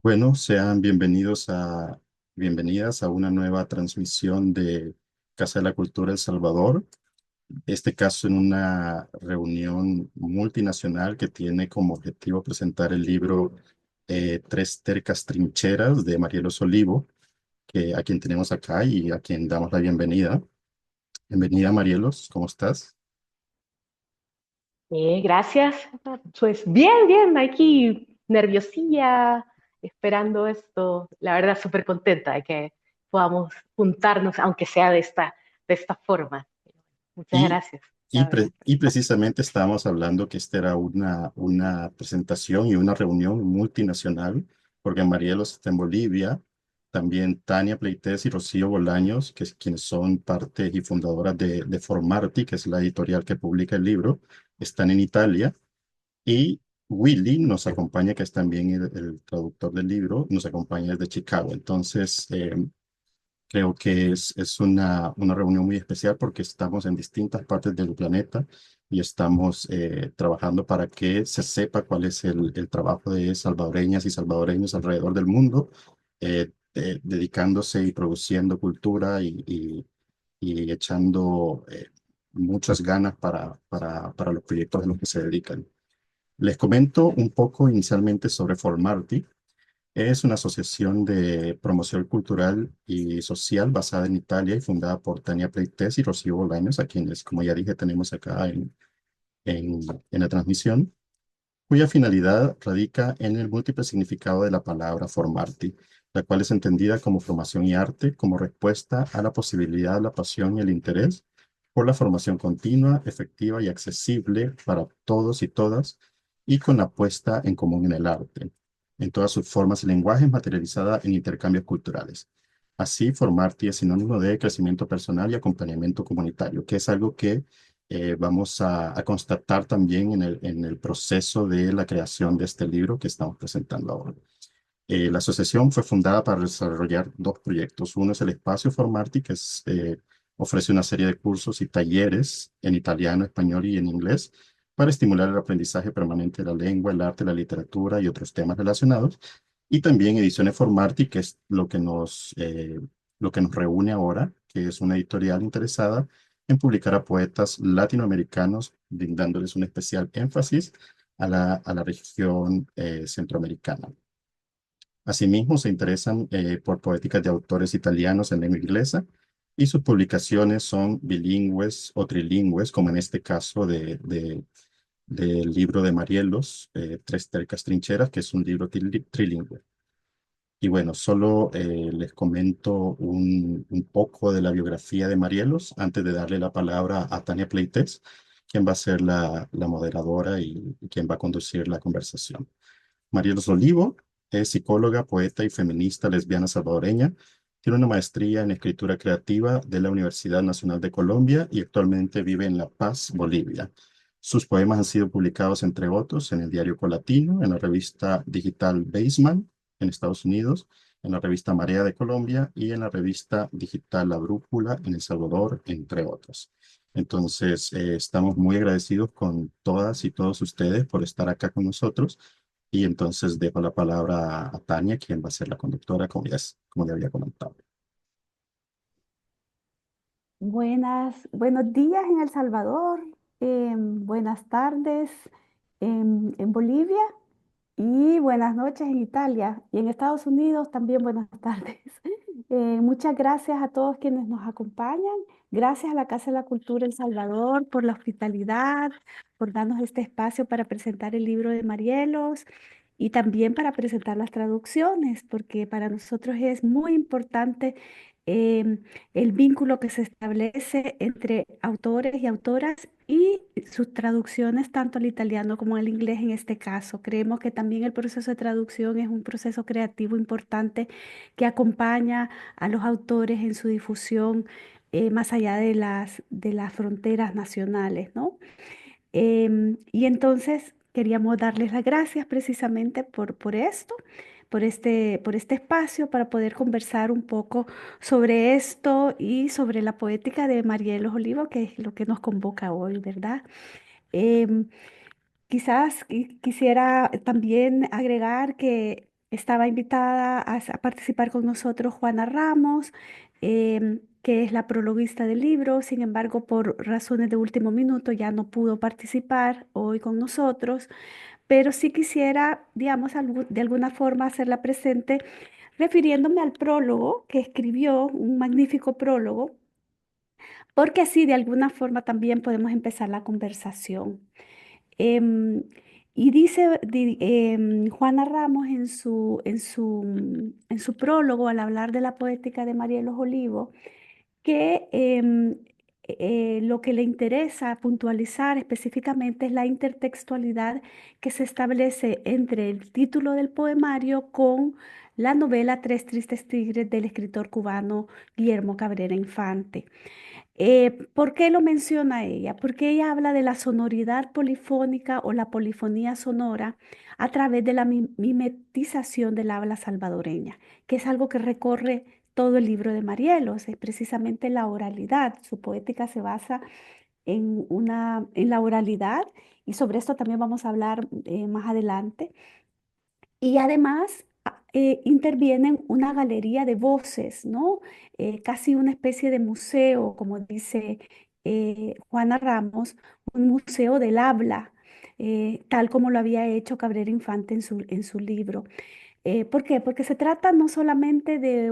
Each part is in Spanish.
Bueno, sean bienvenidas a una nueva transmisión de Casa de la Cultura El Salvador. Este caso en una reunión multinacional que tiene como objetivo presentar el libro Tres tercas trincheras de Marielos Olivo, a quien tenemos acá y a quien damos la bienvenida. Bienvenida, Marielos, ¿cómo estás? Gracias. Pues bien, bien, aquí nerviosilla, esperando esto. La verdad, súper contenta de que podamos juntarnos, aunque sea de esta forma. Muchas Y, gracias, la verdad. y precisamente estábamos hablando que esta era una presentación y una reunión multinacional, porque Marielos está en Bolivia, también Tania Pleites y Rocío Bolaños, quienes son parte y fundadoras de Formarti, que es la editorial que publica el libro, están en Italia, y Willy nos acompaña, que es también el traductor del libro, nos acompaña desde Chicago. Entonces, creo que es una reunión muy especial porque estamos en distintas partes del planeta y estamos trabajando para que se sepa cuál es el trabajo de salvadoreñas y salvadoreños alrededor del mundo, dedicándose y produciendo cultura y echando muchas ganas para los proyectos en los que se dedican. Les comento un poco inicialmente sobre Formarti. Es una asociación de promoción cultural y social basada en Italia y fundada por Tania Pleites y Rocío Bolaños, a quienes, como ya dije, tenemos acá en, en la transmisión, cuya finalidad radica en el múltiple significado de la palabra formarte, la cual es entendida como formación y arte, como respuesta a la posibilidad, la pasión y el interés por la formación continua, efectiva y accesible para todos y todas, y con la puesta en común en el arte, en todas sus formas y lenguajes, materializada en intercambios culturales. Así, Formarte es sinónimo de crecimiento personal y acompañamiento comunitario, que es algo que vamos a constatar también en el proceso de la creación de este libro que estamos presentando ahora. La asociación fue fundada para desarrollar dos proyectos. Uno es el Espacio Formarte, ofrece una serie de cursos y talleres en italiano, español y en inglés para estimular el aprendizaje permanente de la lengua, el arte, la literatura y otros temas relacionados. Y también Ediciones Formarte, que es lo que nos reúne ahora, que es una editorial interesada en publicar a poetas latinoamericanos, brindándoles un especial énfasis a la región centroamericana. Asimismo, se interesan por poéticas de autores italianos en lengua inglesa y sus publicaciones son bilingües o trilingües, como en este caso del libro de Marielos, Tres tercas trincheras, que es un libro trilingüe. Y bueno, solo les comento un poco de la biografía de Marielos antes de darle la palabra a Tania Pleites, quien va a ser la moderadora y quien va a conducir la conversación. Marielos Olivo es psicóloga, poeta y feminista lesbiana salvadoreña. Tiene una maestría en escritura creativa de la Universidad Nacional de Colombia y actualmente vive en La Paz, Bolivia. Sus poemas han sido publicados, entre otros, en el diario Colatino, en la revista digital Baseman en Estados Unidos, en la revista Marea de Colombia y en la revista digital La Brújula en El Salvador, entre otros. Entonces, estamos muy agradecidos con todas y todos ustedes por estar acá con nosotros y entonces dejo la palabra a Tania, quien va a ser la conductora, como ya había comentado. Buenos días en El Salvador, buenas tardes en Bolivia y buenas noches en Italia y en Estados Unidos también buenas tardes. Muchas gracias a todos quienes nos acompañan. Gracias a la Casa de la Cultura El Salvador por la hospitalidad, por darnos este espacio para presentar el libro de Marielos y también para presentar las traducciones, porque para nosotros es muy importante em, el vínculo que se establece entre autores y autoras y sus traducciones tanto al italiano como al inglés en este caso. Creemos que también el proceso de traducción es un proceso creativo importante que acompaña a los autores en su difusión más allá de las fronteras nacionales, ¿no? Y entonces queríamos darles las gracias precisamente por esto, por este espacio para poder conversar un poco sobre esto y sobre la poética de Marielos Olivo, que es lo que nos convoca hoy, ¿verdad? Em, Quizás quisiera también agregar que estaba invitada a participar con nosotros Juana Ramos, que es la prologuista del libro. Sin embargo, por razones de último minuto ya no pudo participar hoy con nosotros, pero sí quisiera, digamos, de alguna forma hacerla presente refiriéndome al prólogo que escribió, un magnífico prólogo, porque así de alguna forma también podemos empezar la conversación. Em, y dice Juana Ramos en su prólogo, al hablar de la poética de María de los Olivos, que lo que le interesa puntualizar específicamente es la intertextualidad que se establece entre el título del poemario con la novela Tres Tristes Tigres del escritor cubano Guillermo Cabrera Infante. ¿Por qué lo menciona ella? Porque ella habla de la sonoridad polifónica o la polifonía sonora a través de la mimetización del habla salvadoreña, que es algo que recorre todo el libro de Marielos, es precisamente la oralidad. Su poética se basa en la oralidad y sobre esto también vamos a hablar más adelante. Y además intervienen una galería de voces, ¿no? Casi una especie de museo, como dice Juana Ramos, un museo del habla, tal como lo había hecho Cabrera Infante en su libro. ¿Por qué? Porque se trata no solamente de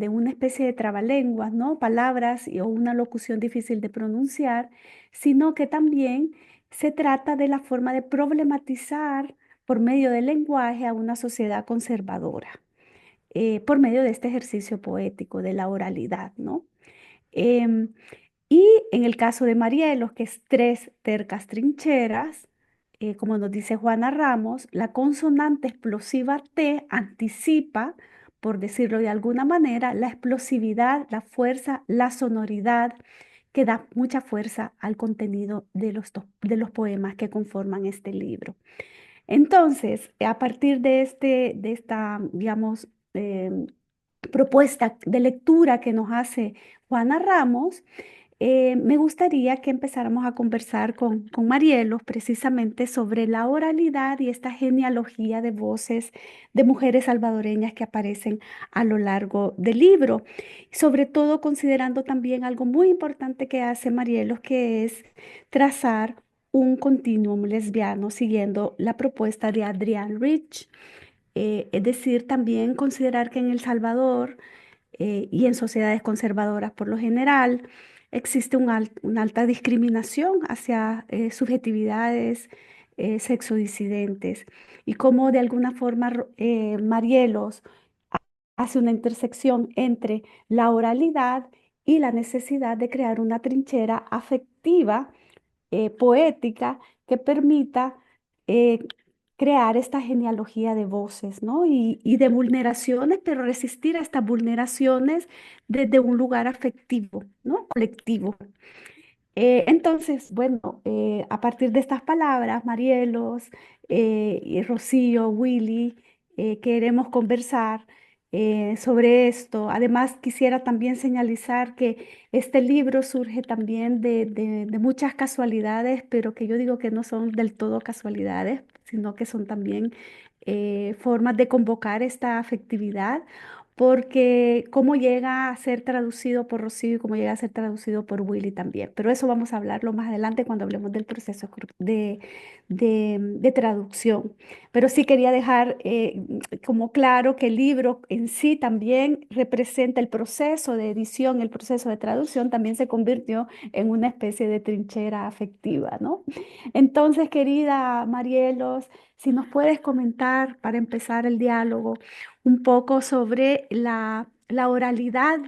una especie de trabalenguas, ¿no? Palabras o una locución difícil de pronunciar, sino que también se trata de la forma de problematizar por medio del lenguaje a una sociedad conservadora, por medio de este ejercicio poético de la oralidad, ¿no? Em, y en el caso de Marielos, que es tres tercas trincheras, como nos dice Juana Ramos, la consonante explosiva T anticipa, por decirlo de alguna manera, la explosividad, la fuerza, la sonoridad, que da mucha fuerza al contenido de los poemas que conforman este libro. Entonces, a partir de esta, digamos, propuesta de lectura que nos hace Juana Ramos, me gustaría que empezáramos a conversar con Marielos precisamente sobre la oralidad y esta genealogía de voces de mujeres salvadoreñas que aparecen a lo largo del libro. Sobre todo considerando también algo muy importante que hace Marielos, que es trazar un continuum lesbiano siguiendo la propuesta de Adrienne Rich. Es decir, también considerar que en El Salvador y en sociedades conservadoras por lo general, existe una alta discriminación hacia subjetividades sexodisidentes y cómo de alguna forma Marielos hace una intersección entre la oralidad y la necesidad de crear una trinchera afectiva, poética, que permita eh, crear esta genealogía de voces, ¿no? Y de vulneraciones, pero resistir a estas vulneraciones desde un lugar afectivo, ¿no? Colectivo. Entonces, bueno, a partir de estas palabras, Marielos, y Rocío, Willy, queremos conversar sobre esto. Además, quisiera también señalizar que este libro surge también de muchas casualidades, pero que yo digo que no son del todo casualidades, sino que son también formas de convocar esta afectividad, porque cómo llega a ser traducido por Rocío y cómo llega a ser traducido por Willy también. Pero eso vamos a hablarlo más adelante cuando hablemos del proceso de traducción. Pero sí quería dejar como claro que el libro en sí también representa el proceso de edición, el proceso de traducción también se convirtió en una especie de trinchera afectiva, ¿no? Entonces, querida Marielos, si nos puedes comentar para empezar el diálogo un poco sobre la oralidad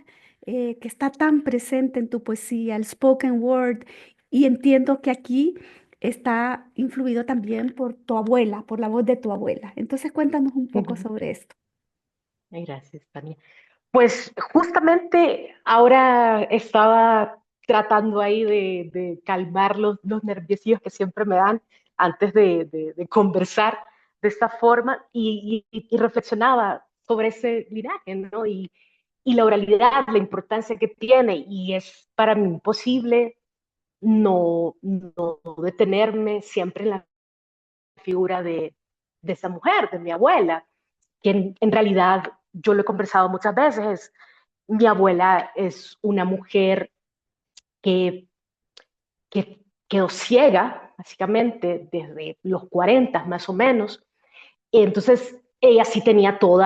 que está tan presente en tu poesía, el spoken word, y entiendo que aquí está influido también por tu abuela, por la voz de tu abuela. Entonces cuéntanos un poco sobre esto. Ay, gracias, Tania. Pues justamente ahora estaba tratando ahí de calmar los nerviosillos que siempre me dan antes de conversar de esta forma y reflexionaba sobre ese linaje, ¿no? Y la oralidad, la importancia que tiene, y es para mí imposible no detenerme siempre en la figura de de esa mujer, de mi abuela, que en realidad yo lo he conversado muchas veces. Mi abuela es una mujer que, que quedó ciega, básicamente, desde los 40 más o menos. Entonces, ella sí tenía todo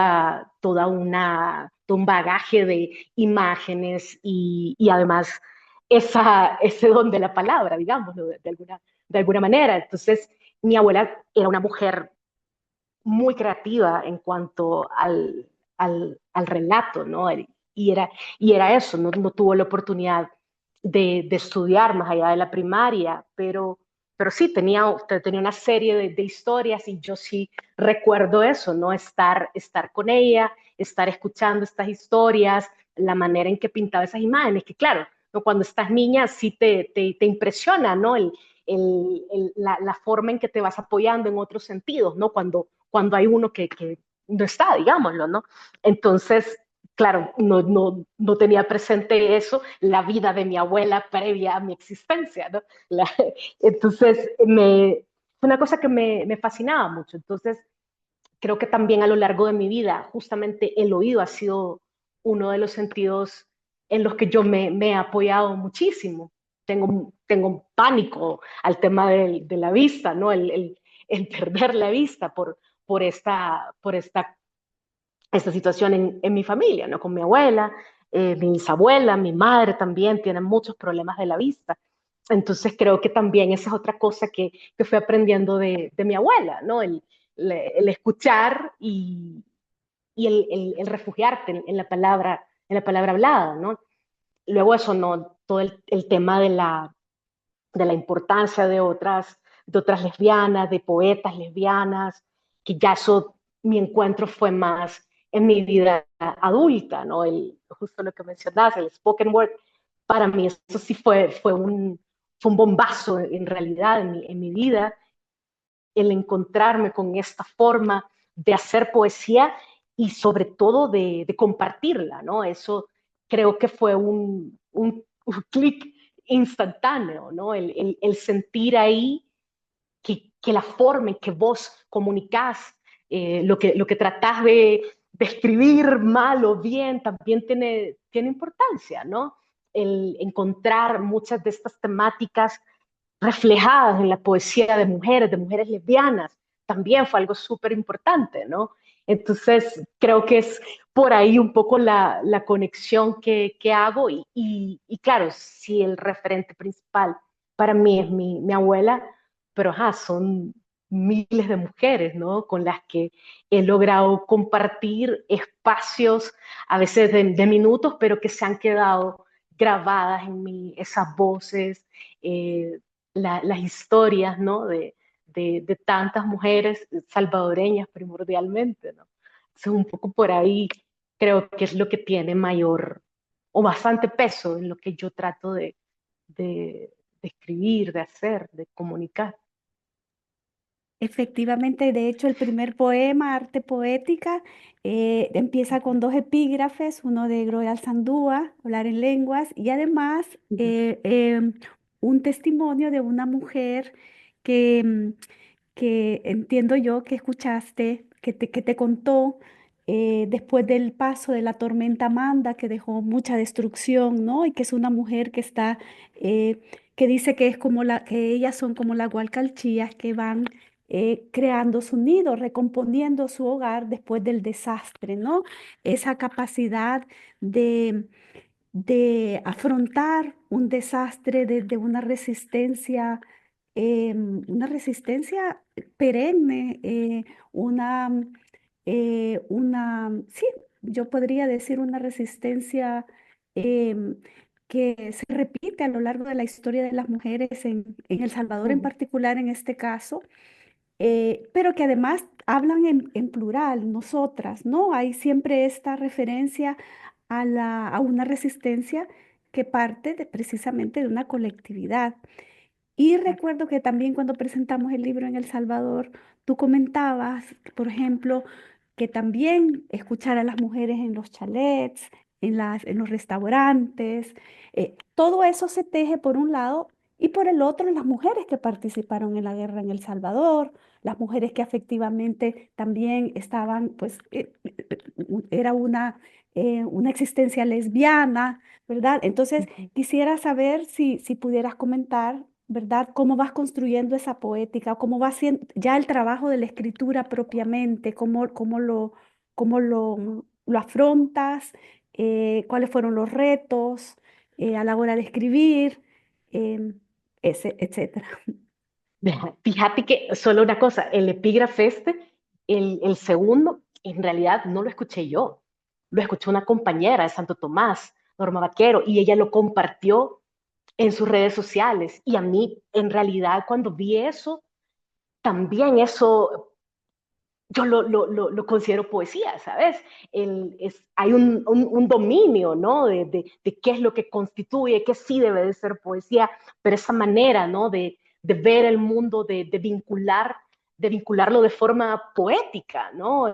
un bagaje de imágenes y además ese don de la palabra, digamos, de alguna manera. Entonces, mi abuela era una mujer muy creativa en cuanto al relato, ¿no? Y era eso, no tuvo la oportunidad de estudiar más allá de la primaria, pero sí tenía una serie de historias y yo sí recuerdo eso, ¿no? Estar con ella, estar escuchando estas historias, la manera en que pintaba esas imágenes, que claro, ¿no? Cuando estás niña sí te impresiona, ¿no? La forma en que te vas apoyando en otros sentidos, ¿no? Cuando hay uno que no está, digámoslo, ¿no? Entonces, claro, no tenía presente eso, la vida de mi abuela previa a mi existencia, ¿no? Entonces, fue una cosa que me fascinaba mucho. Entonces, creo que también a lo largo de mi vida, justamente el oído ha sido uno de los sentidos en los que yo me he apoyado muchísimo. Tengo pánico al tema de la vista, ¿no? El perder la vista por esta situación en mi familia, ¿no? Con mi abuela, mi bisabuela, mi madre también tienen muchos problemas de la vista. Entonces creo que también esa es otra cosa que fui aprendiendo de mi abuela, ¿no? El escuchar y el refugiarte en la palabra hablada, ¿no? Luego eso, ¿no? Todo el tema de la importancia de otras lesbianas, de poetas lesbianas, que ya eso, mi encuentro fue más en mi vida adulta, ¿no? Justo lo que mencionabas, el spoken word, para mí eso sí fue un bombazo en realidad en mi vida, el encontrarme con esta forma de hacer poesía y sobre todo de compartirla, ¿no? Eso creo que fue un clic instantáneo, ¿no? El sentir ahí que la forma en que vos comunicás, lo que tratás de escribir mal o bien, también tiene importancia, ¿no? El encontrar muchas de estas temáticas reflejadas en la poesía de mujeres lesbianas, también fue algo súper importante, ¿no? Entonces, creo que es por ahí un poco la conexión que hago y claro, sí, el referente principal para mí es mi abuela, pero son miles de mujeres, ¿no? Con las que he logrado compartir espacios, a veces de minutos, pero que se han quedado grabadas en mí, esas voces, eh, las historias, ¿no? De tantas mujeres salvadoreñas primordialmente, ¿no? Entonces, un poco por ahí creo que es lo que tiene mayor o bastante peso en lo que yo trato de escribir, de hacer, de comunicar. Efectivamente, de hecho, el primer poema, Arte Poética, empieza con dos epígrafes, uno de Groy Sandúa, Hablar en Lenguas, y además un testimonio de una mujer que, que entiendo yo que escuchaste, que te contó después del paso de la tormenta Amanda, que dejó mucha destrucción, ¿no? Y que es una mujer eh, que dice que es que ellas son como las gualcalchías que van creando su nido, recomponiendo su hogar después del desastre, ¿no? Esa capacidad de, de afrontar un desastre desde una resistencia perenne, sí, yo podría decir una resistencia em, que se repite a lo largo de la historia de las mujeres en El Salvador en Ujú. particular en este caso, pero que además hablan en plural, nosotras, ¿no? Hay siempre esta referencia a una resistencia que parte precisamente de una colectividad. Y recuerdo que también cuando presentamos el libro en El Salvador, tú comentabas, por ejemplo, que también escuchar a las mujeres en los chalets, en los restaurantes, todo eso se teje por un lado y por el otro las mujeres que participaron en la guerra en El Salvador, las mujeres que afectivamente también estaban, pues era una existencia lesbiana, ¿verdad? Entonces, Ujú. quisiera saber si pudieras comentar, ¿verdad? ¿Cómo vas construyendo esa poética? ¿Cómo va siendo ya el trabajo de la escritura propiamente? ¿Cómo lo afrontas? ¿Cuáles fueron los retos a la hora de escribir? Em, etcétera. Fíjate que solo una cosa, el epígrafe el segundo, en realidad no lo escuché yo, lo escuchó una compañera de Santo Tomás, Norma Vaquero, y ella lo compartió en sus redes sociales. Y a mí, en realidad, cuando vi eso, también eso yo lo considero poesía, ¿sabes? Hay un dominio, ¿no? De qué es lo que constituye, qué sí debe de ser poesía, pero esa manera, ¿no? De ver el mundo, de vincularlo de forma poética, ¿no?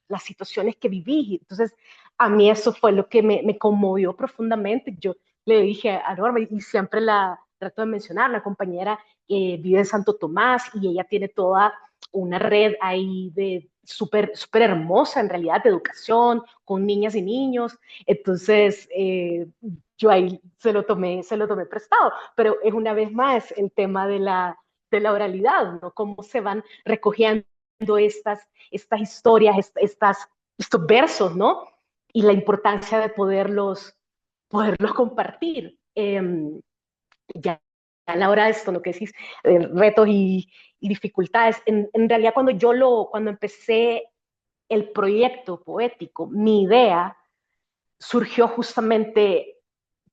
Las situaciones que viví. Entonces, a mí eso fue lo que me conmovió profundamente. Yo le dije a Norma, y siempre la trato de mencionar, la compañera vive en Santo Tomás y ella tiene toda una red ahí de súper hermosa en realidad de educación con niñas y niños. Entonces, yo ahí se lo tomé prestado, pero es una vez más el tema de la oralidad, ¿no? Cómo se van recogiendo estas historias, estos versos, ¿no? Y la importancia de poderlos compartir. Ya a la hora de esto, lo que decís, retos y dificultades, en realidad cuando empecé el proyecto poético, mi idea surgió justamente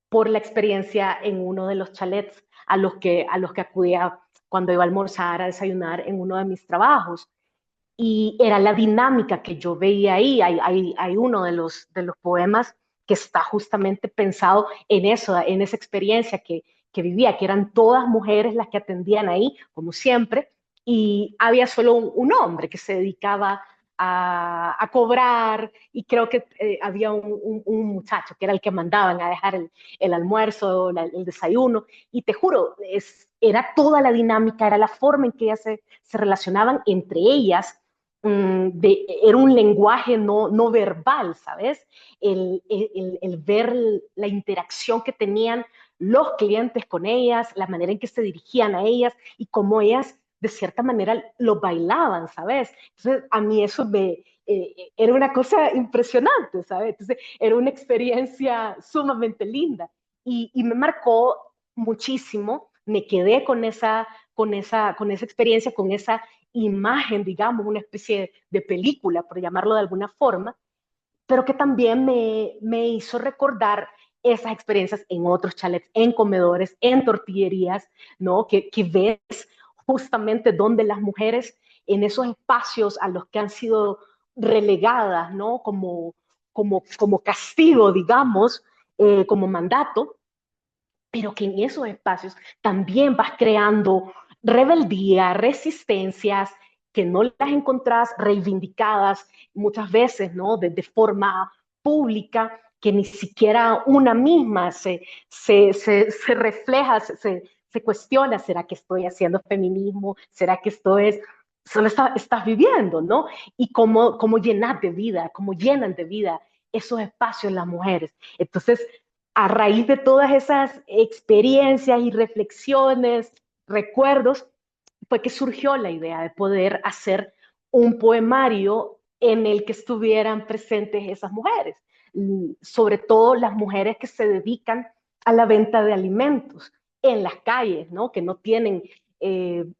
por la experiencia en uno de los chalets a los que acudía cuando iba a almorzar, a desayunar en uno de mis trabajos. Y era la dinámica que yo veía ahí. Hay uno de los poemas que está justamente pensado en eso, en esa experiencia que vivía, que eran todas mujeres las que atendían ahí, como siempre, y había solo un hombre que se dedicaba a cobrar, y creo que había un muchacho que era el que mandaban a dejar el almuerzo, el desayuno, y te juro, era toda la dinámica, era la forma en que ellas se relacionaban entre ellas, era un lenguaje no verbal, ¿sabes? El ver la interacción que tenían los clientes con ellas, la manera en que se dirigían a ellas y cómo ellas de cierta manera lo bailaban, ¿sabes? Entonces a mí eso era una cosa impresionante, ¿sabes? Entonces era una experiencia sumamente linda y me marcó muchísimo, me quedé con esa experiencia, con esa imagen, digamos, una especie de película, por llamarlo de alguna forma, pero que también me hizo recordar esas experiencias en otros chalets, en comedores, en tortillerías, ¿no? Que ves justamente donde las mujeres en esos espacios a los que han sido relegadas, ¿no? Como castigo, digamos, como mandato, pero que en esos espacios también vas creando rebeldía, resistencias, que no las encontrás reivindicadas muchas veces, ¿no? De forma pública, que ni siquiera una misma se refleja, se cuestiona, ¿será que estoy haciendo feminismo? ¿Será que esto es, solo estás viviendo, ¿no? Y cómo llenar de vida, cómo llenan de vida esos espacios las mujeres. Entonces, a raíz de todas esas experiencias y reflexiones, recuerdos, fue que surgió la idea de poder hacer un poemario en el que estuvieran presentes esas mujeres, sobre todo las mujeres que se dedican a la venta de alimentos en las calles, ¿no? Que no tienen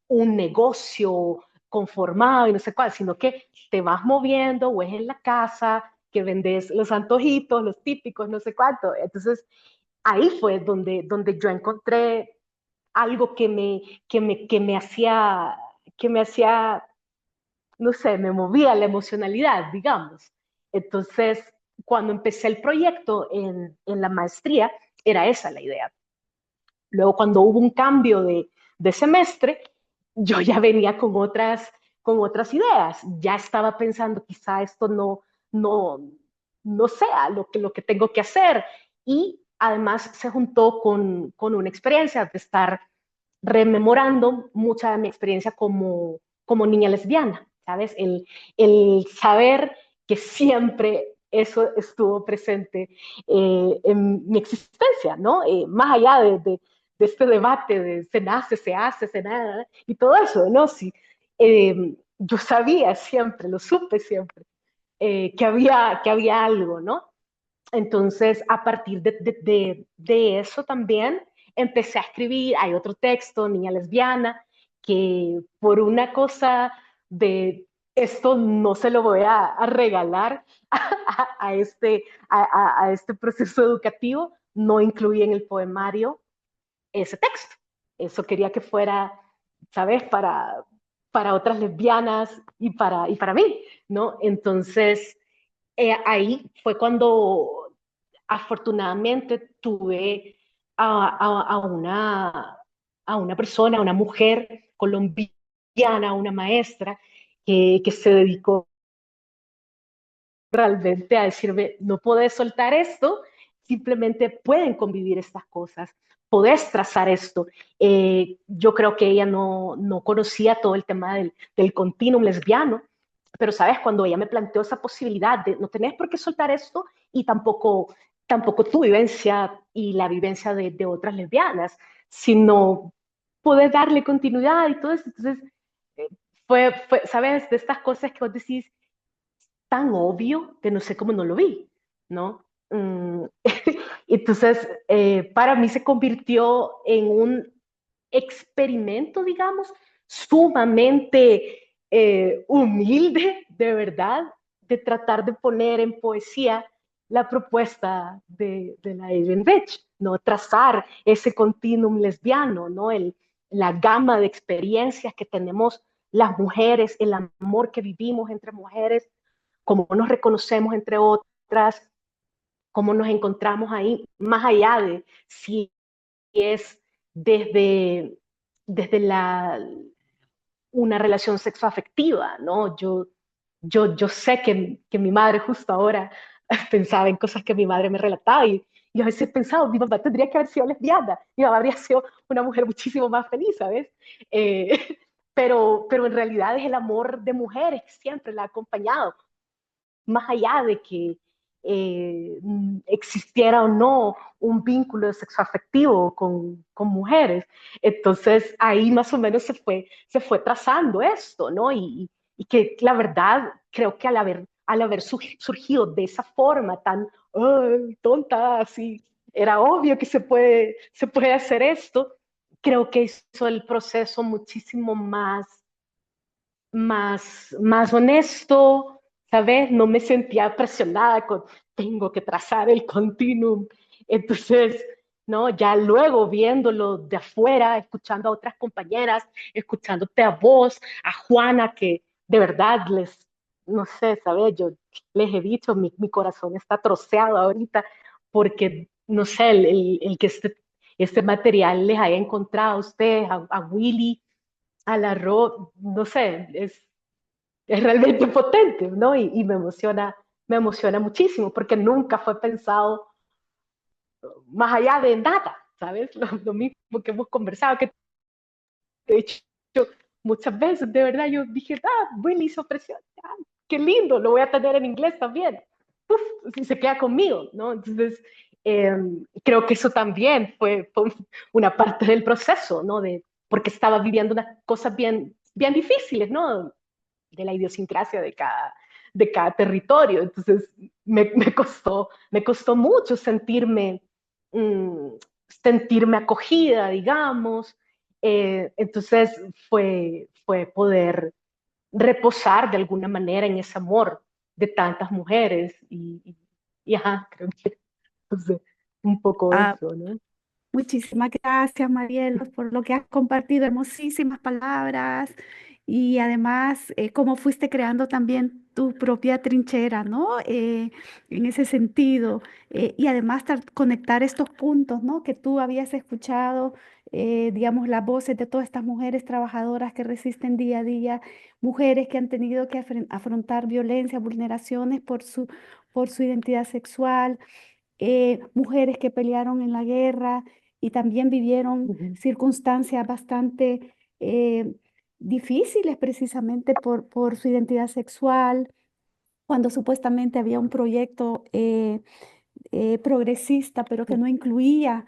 un negocio conformado y no sé cuál, sino que te vas moviendo o es en la casa, que vendes los antojitos, los típicos, no sé cuánto. Entonces, ahí fue donde yo encontré algo que me hacía, no sé, me movía la emocionalidad, digamos. Entonces, cuando empecé el proyecto en la maestría, era esa la idea. Luego, cuando hubo un cambio de semestre, yo ya venía con otras ideas. Ya estaba pensando, quizá esto no, no sea lo que tengo que hacer. Y además se juntó con una experiencia de estar rememorando mucha de mi experiencia como niña lesbiana, ¿sabes? El saber que siempre eso estuvo presente en mi existencia, ¿no? Más allá de este debate de se nace, se hace, se nada, y todo eso, ¿no? Sí, yo sabía siempre, lo supe siempre, que había algo, ¿no? Entonces, a partir de eso también empecé a escribir, hay otro texto, Niña Lesbiana, que por una cosa de esto no se lo voy a regalar a este proceso educativo, no incluí en el poemario ese texto. Eso quería que fuera, ¿sabes? Para otras lesbianas y para mí, ¿no? Entonces, ahí fue cuando afortunadamente tuve a una persona, a una mujer colombiana, una maestra, que se dedicó realmente a decirme, no podés soltar esto, simplemente pueden convivir estas cosas, podés trazar esto. Yo creo que ella no conocía todo el tema del continuum lesbiano, pero sabes, cuando ella me planteó esa posibilidad de no tenés por qué soltar esto y tampoco tu vivencia y la vivencia de otras lesbianas, sino poder darle continuidad y todo eso. Entonces, eh, sabes, de estas cosas que vos decís, tan obvio que no sé cómo no lo vi, ¿no? Entonces, para mí se convirtió en un experimento, digamos, sumamente humilde, de verdad, de tratar de poner en poesía la propuesta de la Adrienne Rich, ¿no? Trazar ese continuum lesbiano, ¿no? La gama de experiencias que tenemos las mujeres, el amor que vivimos entre mujeres, cómo nos reconocemos entre otras, cómo nos encontramos ahí, más allá de si es desde, desde una relación sexoafectiva, ¿no? Yo sé que mi madre justo ahora pensaba en cosas que mi madre me relataba y a veces pensaba, mi mamá tendría que haber sido lesbiana, mi mamá habría sido una mujer muchísimo más feliz, ¿sabes? Eh, pero en realidad es el amor de mujeres que siempre la ha acompañado, más allá de que existiera o no un vínculo de sexo afectivo con mujeres. Entonces ahí más o menos se fue trazando esto, ¿no? Y que la verdad creo que al haber surgido de esa forma tan tonta, así, era obvio que se puede hacer esto, creo que hizo el proceso muchísimo más honesto, ¿sabes? No me sentía presionada con, tengo que trazar el continuum. Entonces, ¿no? Ya luego viéndolo de afuera, escuchando a otras compañeras, escuchándote a vos, a Juana, que de verdad no sé, ¿sabes? Yo les he dicho, mi corazón está troceado ahorita porque, no sé, el que este material les haya encontrado a ustedes, a Willy, a la Ro, no sé, es realmente potente, ¿no? Y me emociona muchísimo porque nunca fue pensado más allá de nada, ¿sabes? Lo mismo que hemos conversado, que de hecho muchas veces, de verdad, yo dije, Willy se ofreció, qué lindo, lo voy a tener en inglés también. Uf, si se queda conmigo, ¿no? Entonces, eh, creo que eso también fue una parte del proceso, ¿no? Porque estaba viviendo unas cosas bien difíciles, ¿no? De la idiosincrasia de cada territorio. Entonces, me costó mucho mm, sentirme acogida, digamos. Entonces, fue poder reposar de alguna manera en ese amor de tantas mujeres ajá, creo que entonces, un poco Ah, eso, ¿no? muchísimas gracias, Marielos, por lo que has compartido, hermosísimas palabras y además cómo fuiste creando también tu propia trinchera, ¿no? En ese sentido. Y además conectar estos puntos, ¿no? Que tú habías escuchado, digamos, las voces de todas estas mujeres trabajadoras que resisten día a día, mujeres que han tenido que afrontar violencia, vulneraciones por su identidad sexual, mujeres que pelearon en la guerra y también vivieron Ujú. circunstancias bastante difíciles precisamente por su identidad sexual, cuando supuestamente había un proyecto progresista, pero que no incluía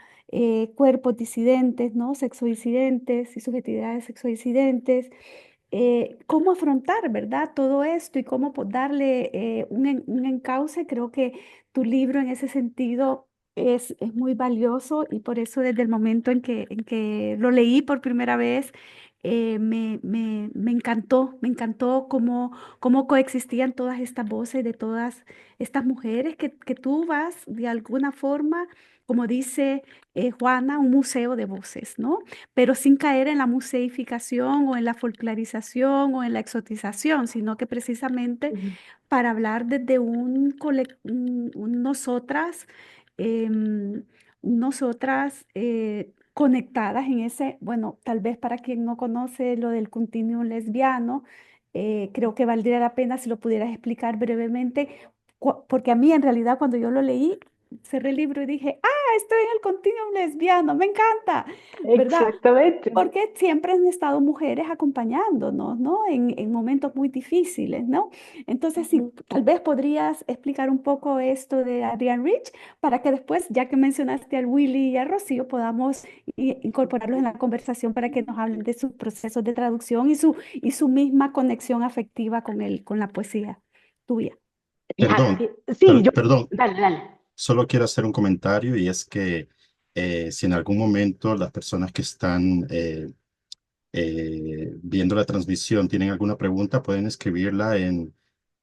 cuerpos disidentes, ¿no? Sexodisidentes y subjetividades sexodisidentes. Cómo afrontar, ¿verdad? Todo esto y cómo darle un encauce. Creo que tu libro en ese sentido es muy valioso y por eso desde el momento en que lo leí por primera vez, me encantó cómo coexistían todas estas voces de todas estas mujeres que tú vas de alguna forma, como dice Juana, un museo de voces, ¿no? Pero sin caer en la museificación o en la folclorización o en la exotización, sino que precisamente Ujú. para hablar desde un nosotras, em, nosotras conectadas en ese, bueno, tal vez para quien no conoce lo del continuum lesbiano, creo que valdría la pena si lo pudieras explicar brevemente, porque a mí en realidad cuando yo lo leí, cerré el libro y dije, ah, estoy en el continuum lesbiano, me encanta, ¿verdad? Exactamente. Porque siempre han estado mujeres acompañándonos, ¿no? En momentos muy difíciles, ¿no? Entonces, si Ujú. tal vez podrías explicar un poco esto de Adrienne Rich para que después, ya que mencionaste al Willy y a Rocío, podamos incorporarlos en la conversación para que nos hablen de sus procesos de traducción y su misma conexión afectiva con la poesía tuya. Perdón, Sí, perdón, dale, dale. solo quiero hacer un comentario y es que si en algún momento las personas que están viendo la transmisión tienen alguna pregunta, pueden escribirla en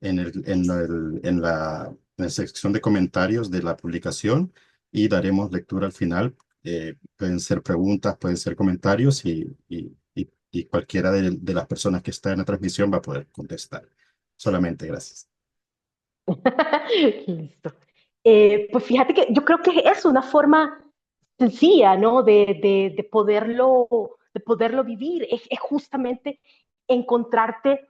la sección de comentarios de la publicación y daremos lectura al final. Pueden ser preguntas, pueden ser comentarios y cualquiera de las personas que está en la transmisión va a poder contestar. Solamente, gracias. Listo. Pues fíjate que yo creo que es una forma sencilla, ¿no? De poderlo vivir. Es justamente encontrarte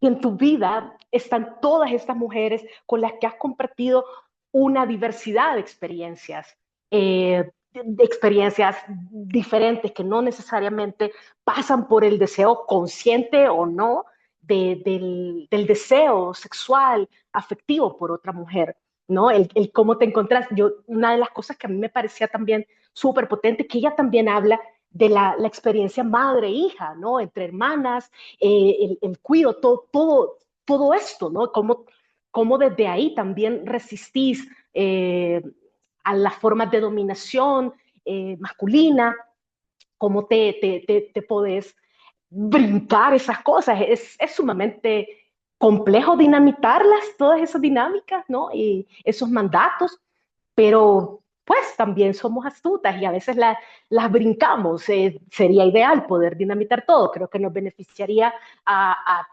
que en tu vida están todas estas mujeres con las que has compartido una diversidad de experiencias, de experiencias diferentes que no necesariamente pasan por el deseo consciente o no del deseo sexual, afectivo por otra mujer, ¿no? El cómo te encontrás. Una de las cosas que a mí me parecía también súper potente, que ella también habla de la experiencia madre-hija, ¿no? Entre hermanas, el cuido, todo esto, ¿no? Cómo desde ahí también resistís a las formas de dominación masculina, cómo te podés brincar esas cosas. Es sumamente complejo dinamitarlas, todas esas dinámicas, ¿no? Y esos mandatos, pero pues también somos astutas y a veces las brincamos. Sería ideal poder dinamitar todo, creo que nos beneficiaría a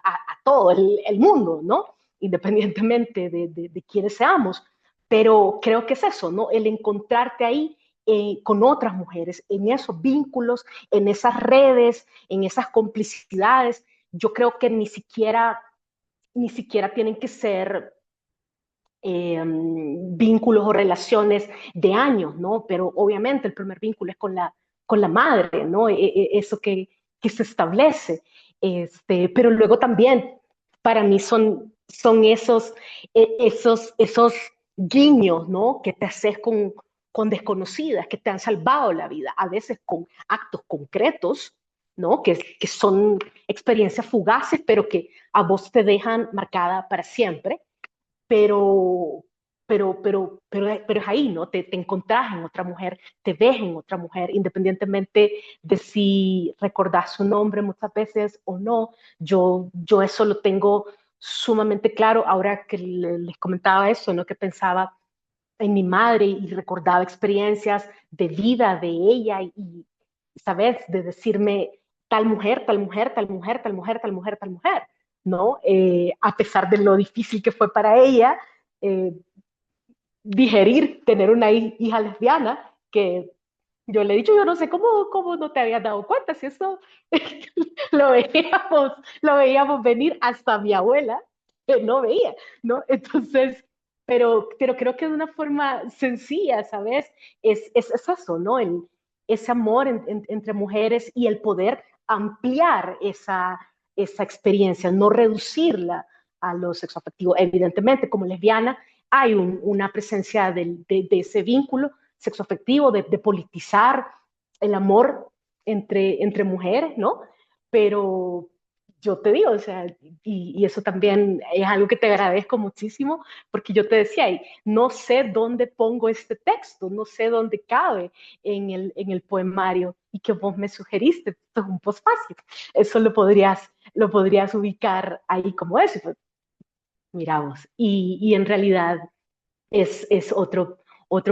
todo el mundo, ¿no? Independientemente de quiénes seamos. Pero creo que es eso, ¿no? El encontrarte ahí con otras mujeres, en esos vínculos, en esas redes, en esas complicidades. Yo creo que ni siquiera tienen que ser vínculos o relaciones de años, ¿no? Pero obviamente el primer vínculo es con la madre, ¿no? Eso que se establece. Pero luego también, para mí son esos guiños, ¿no? Que te haces con desconocidas, que te han salvado la vida, a veces con actos concretos, ¿no? Que son experiencias fugaces, pero que a vos te dejan marcada para siempre, pero, pero es ahí, ¿no? Te encontrás en otra mujer, te ves en otra mujer, independientemente de si recordás su nombre muchas veces o no. Yo eso lo tengo sumamente claro ahora que les comentaba eso, ¿no? Que pensaba en mi madre y recordaba experiencias de vida de ella ¿sabes? De decirme tal mujer, tal mujer, tal mujer, tal mujer, tal mujer, tal mujer, ¿no? A pesar de lo difícil que fue para ella eh, digerir tener una hija lesbiana, que yo le he dicho, yo no sé cómo no te habías dado cuenta, si eso lo veíamos, lo veíamos venir hasta mi abuela, que no veía, ¿no? Entonces, pero creo que de una forma sencilla, ¿sabes? Es eso, ¿no? Ese amor entre mujeres y el poder ampliar esa experiencia, no reducirla a lo sexoafectivo. Evidentemente, como lesbiana, hay una presencia de ese vínculo sexoafectivo, de politizar el amor entre mujeres, ¿no? Pero yo te digo, o sea, y eso también es algo que te agradezco muchísimo, porque yo te decía, no sé dónde pongo este texto, no sé dónde cabe en el poemario, y que vos me sugeriste, esto es un posfácil, eso lo podrías ubicar ahí como eso, pues, miramos, y en realidad es otro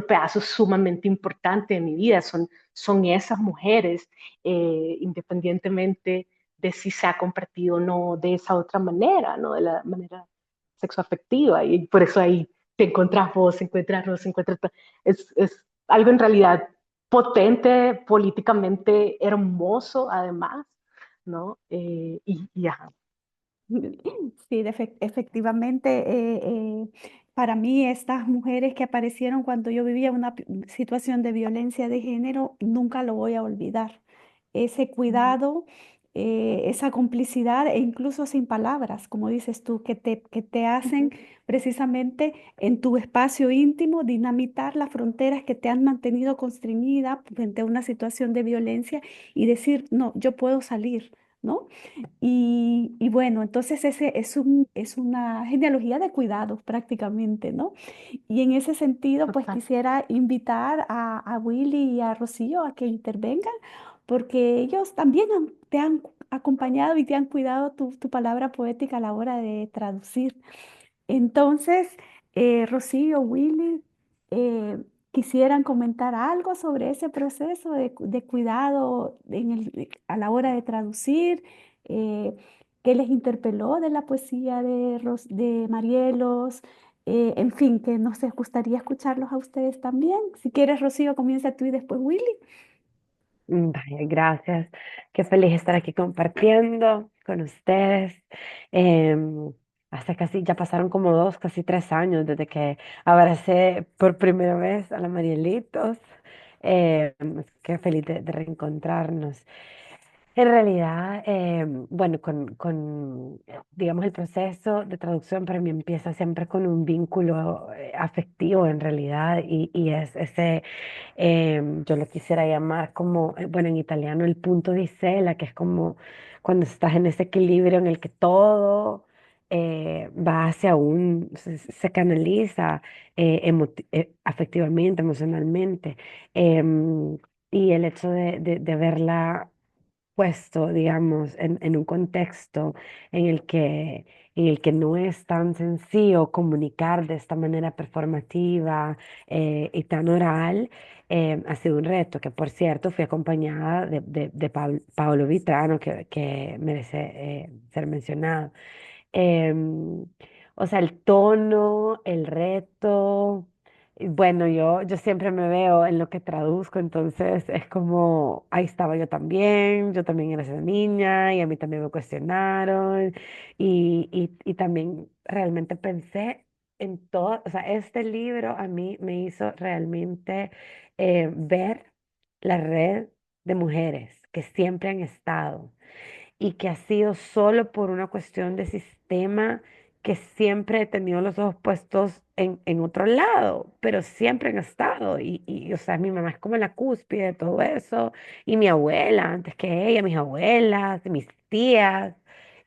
pedazo sumamente importante de mi vida, son esas mujeres, independientemente de si se ha compartido o no de esa otra manera, ¿no? De la manera sexoafectiva, y por eso ahí te encuentras vos, encuentras Rosa, es algo en realidad potente, políticamente hermoso además, ¿no? Ajá. Sí, efectivamente, para mí estas mujeres que aparecieron cuando yo vivía una situación de violencia de género, nunca lo voy a olvidar. Ese cuidado, esa complicidad e incluso sin palabras, como dices tú, que te hacen precisamente en tu espacio íntimo dinamitar las fronteras que te han mantenido constreñida frente a una situación de violencia y decir, no, yo puedo salir, ¿no? Y bueno, entonces ese es una genealogía de cuidados prácticamente, ¿no? Y en ese sentido, pues Total. quisiera invitar a Willy y a Rocío a que intervengan, porque ellos también te han acompañado y te han cuidado tu palabra poética a la hora de traducir. Entonces, Rocío, Willy, eh, ¿quisieran comentar algo sobre ese proceso de cuidado a la hora de traducir? Eh, ¿Qué les interpeló de la poesía de Marielos? En fin, que nos gustaría escucharlos a ustedes también. Si quieres, Rocío, comienza tú y después Willy. Vaya, gracias. Qué feliz estar aquí compartiendo con ustedes. Em, Hasta casi, ya pasaron como 2, casi 3 años desde que abracé por primera vez a la Marielitos. Qué feliz de reencontrarnos. En realidad, bueno, digamos, el proceso de traducción para mí empieza siempre con un vínculo afectivo en realidad y es ese, yo lo quisiera llamar como, bueno, en italiano el punto di sella, que es como cuando estás en ese equilibrio en el que todo va hacia se canaliza afectivamente, emocionalmente. em, y el hecho de verla puesto, digamos, en un contexto en el que no es tan sencillo comunicar de esta manera performativa y tan oral, ha sido un reto que, por cierto, fui acompañada de Paolo Vitrano, que merece ser mencionado. Em, o sea, el tono, el reto. Y bueno, yo siempre me veo en lo que traduzco, entonces es como, ahí estaba yo también era esa niña y a mí también me cuestionaron y también realmente pensé en todo, o sea, este libro a mí me hizo realmente ver la red de mujeres que siempre han estado y que ha sido solo por una cuestión de sistema que siempre he tenido los ojos puestos en otro lado, pero siempre han estado. O sea, mi mamá es como la cúspide de todo eso, y mi abuela, antes que ella, mis abuelas, y mis tías,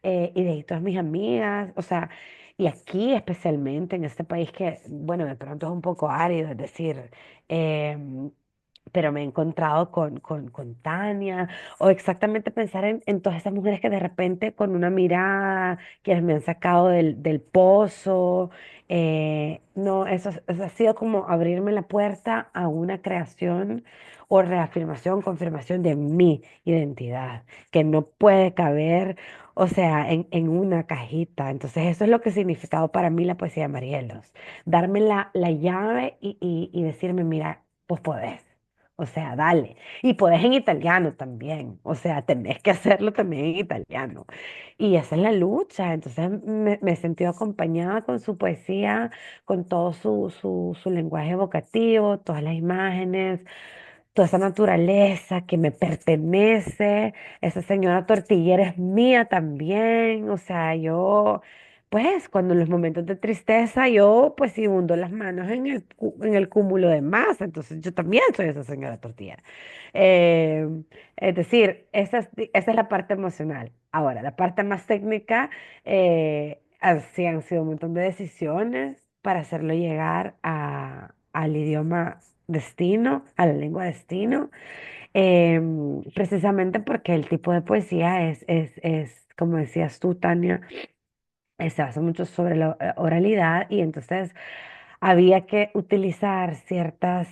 y de ahí todas mis amigas, o sea, y aquí especialmente en este país que, bueno, de pronto es un poco árido, es decir, em, pero me he encontrado con Tania, o exactamente pensar en todas esas mujeres que de repente con una mirada, quienes me han sacado del pozo, no, eso ha sido como abrirme la puerta a una creación o reafirmación, confirmación de mi identidad, que no puede caber, o sea, en una cajita. Entonces eso es lo que ha significado para mí la poesía de Marielos, darme la llave y decirme, mira, vos podés. O sea, dale. Y puedes en italiano también. O sea, tenés que hacerlo también en italiano. Y esa es la lucha. Entonces me he sentido acompañada con su poesía, con todo su lenguaje evocativo, todas las imágenes, toda esa naturaleza que me pertenece, esa señora tortillera es mía también, o sea, yo, pues, cuando en los momentos de tristeza, yo, pues, sí hundo las manos en en el cúmulo de masa, entonces yo también soy esa señora tortillera. Eh, es decir, esa es la parte emocional. Ahora, la parte más técnica, sí han sido un montón de decisiones para hacerlo llegar al idioma destino, a la lengua destino, precisamente porque el tipo de poesía como decías tú, Tania, se basa mucho sobre la oralidad y entonces había que utilizar ciertas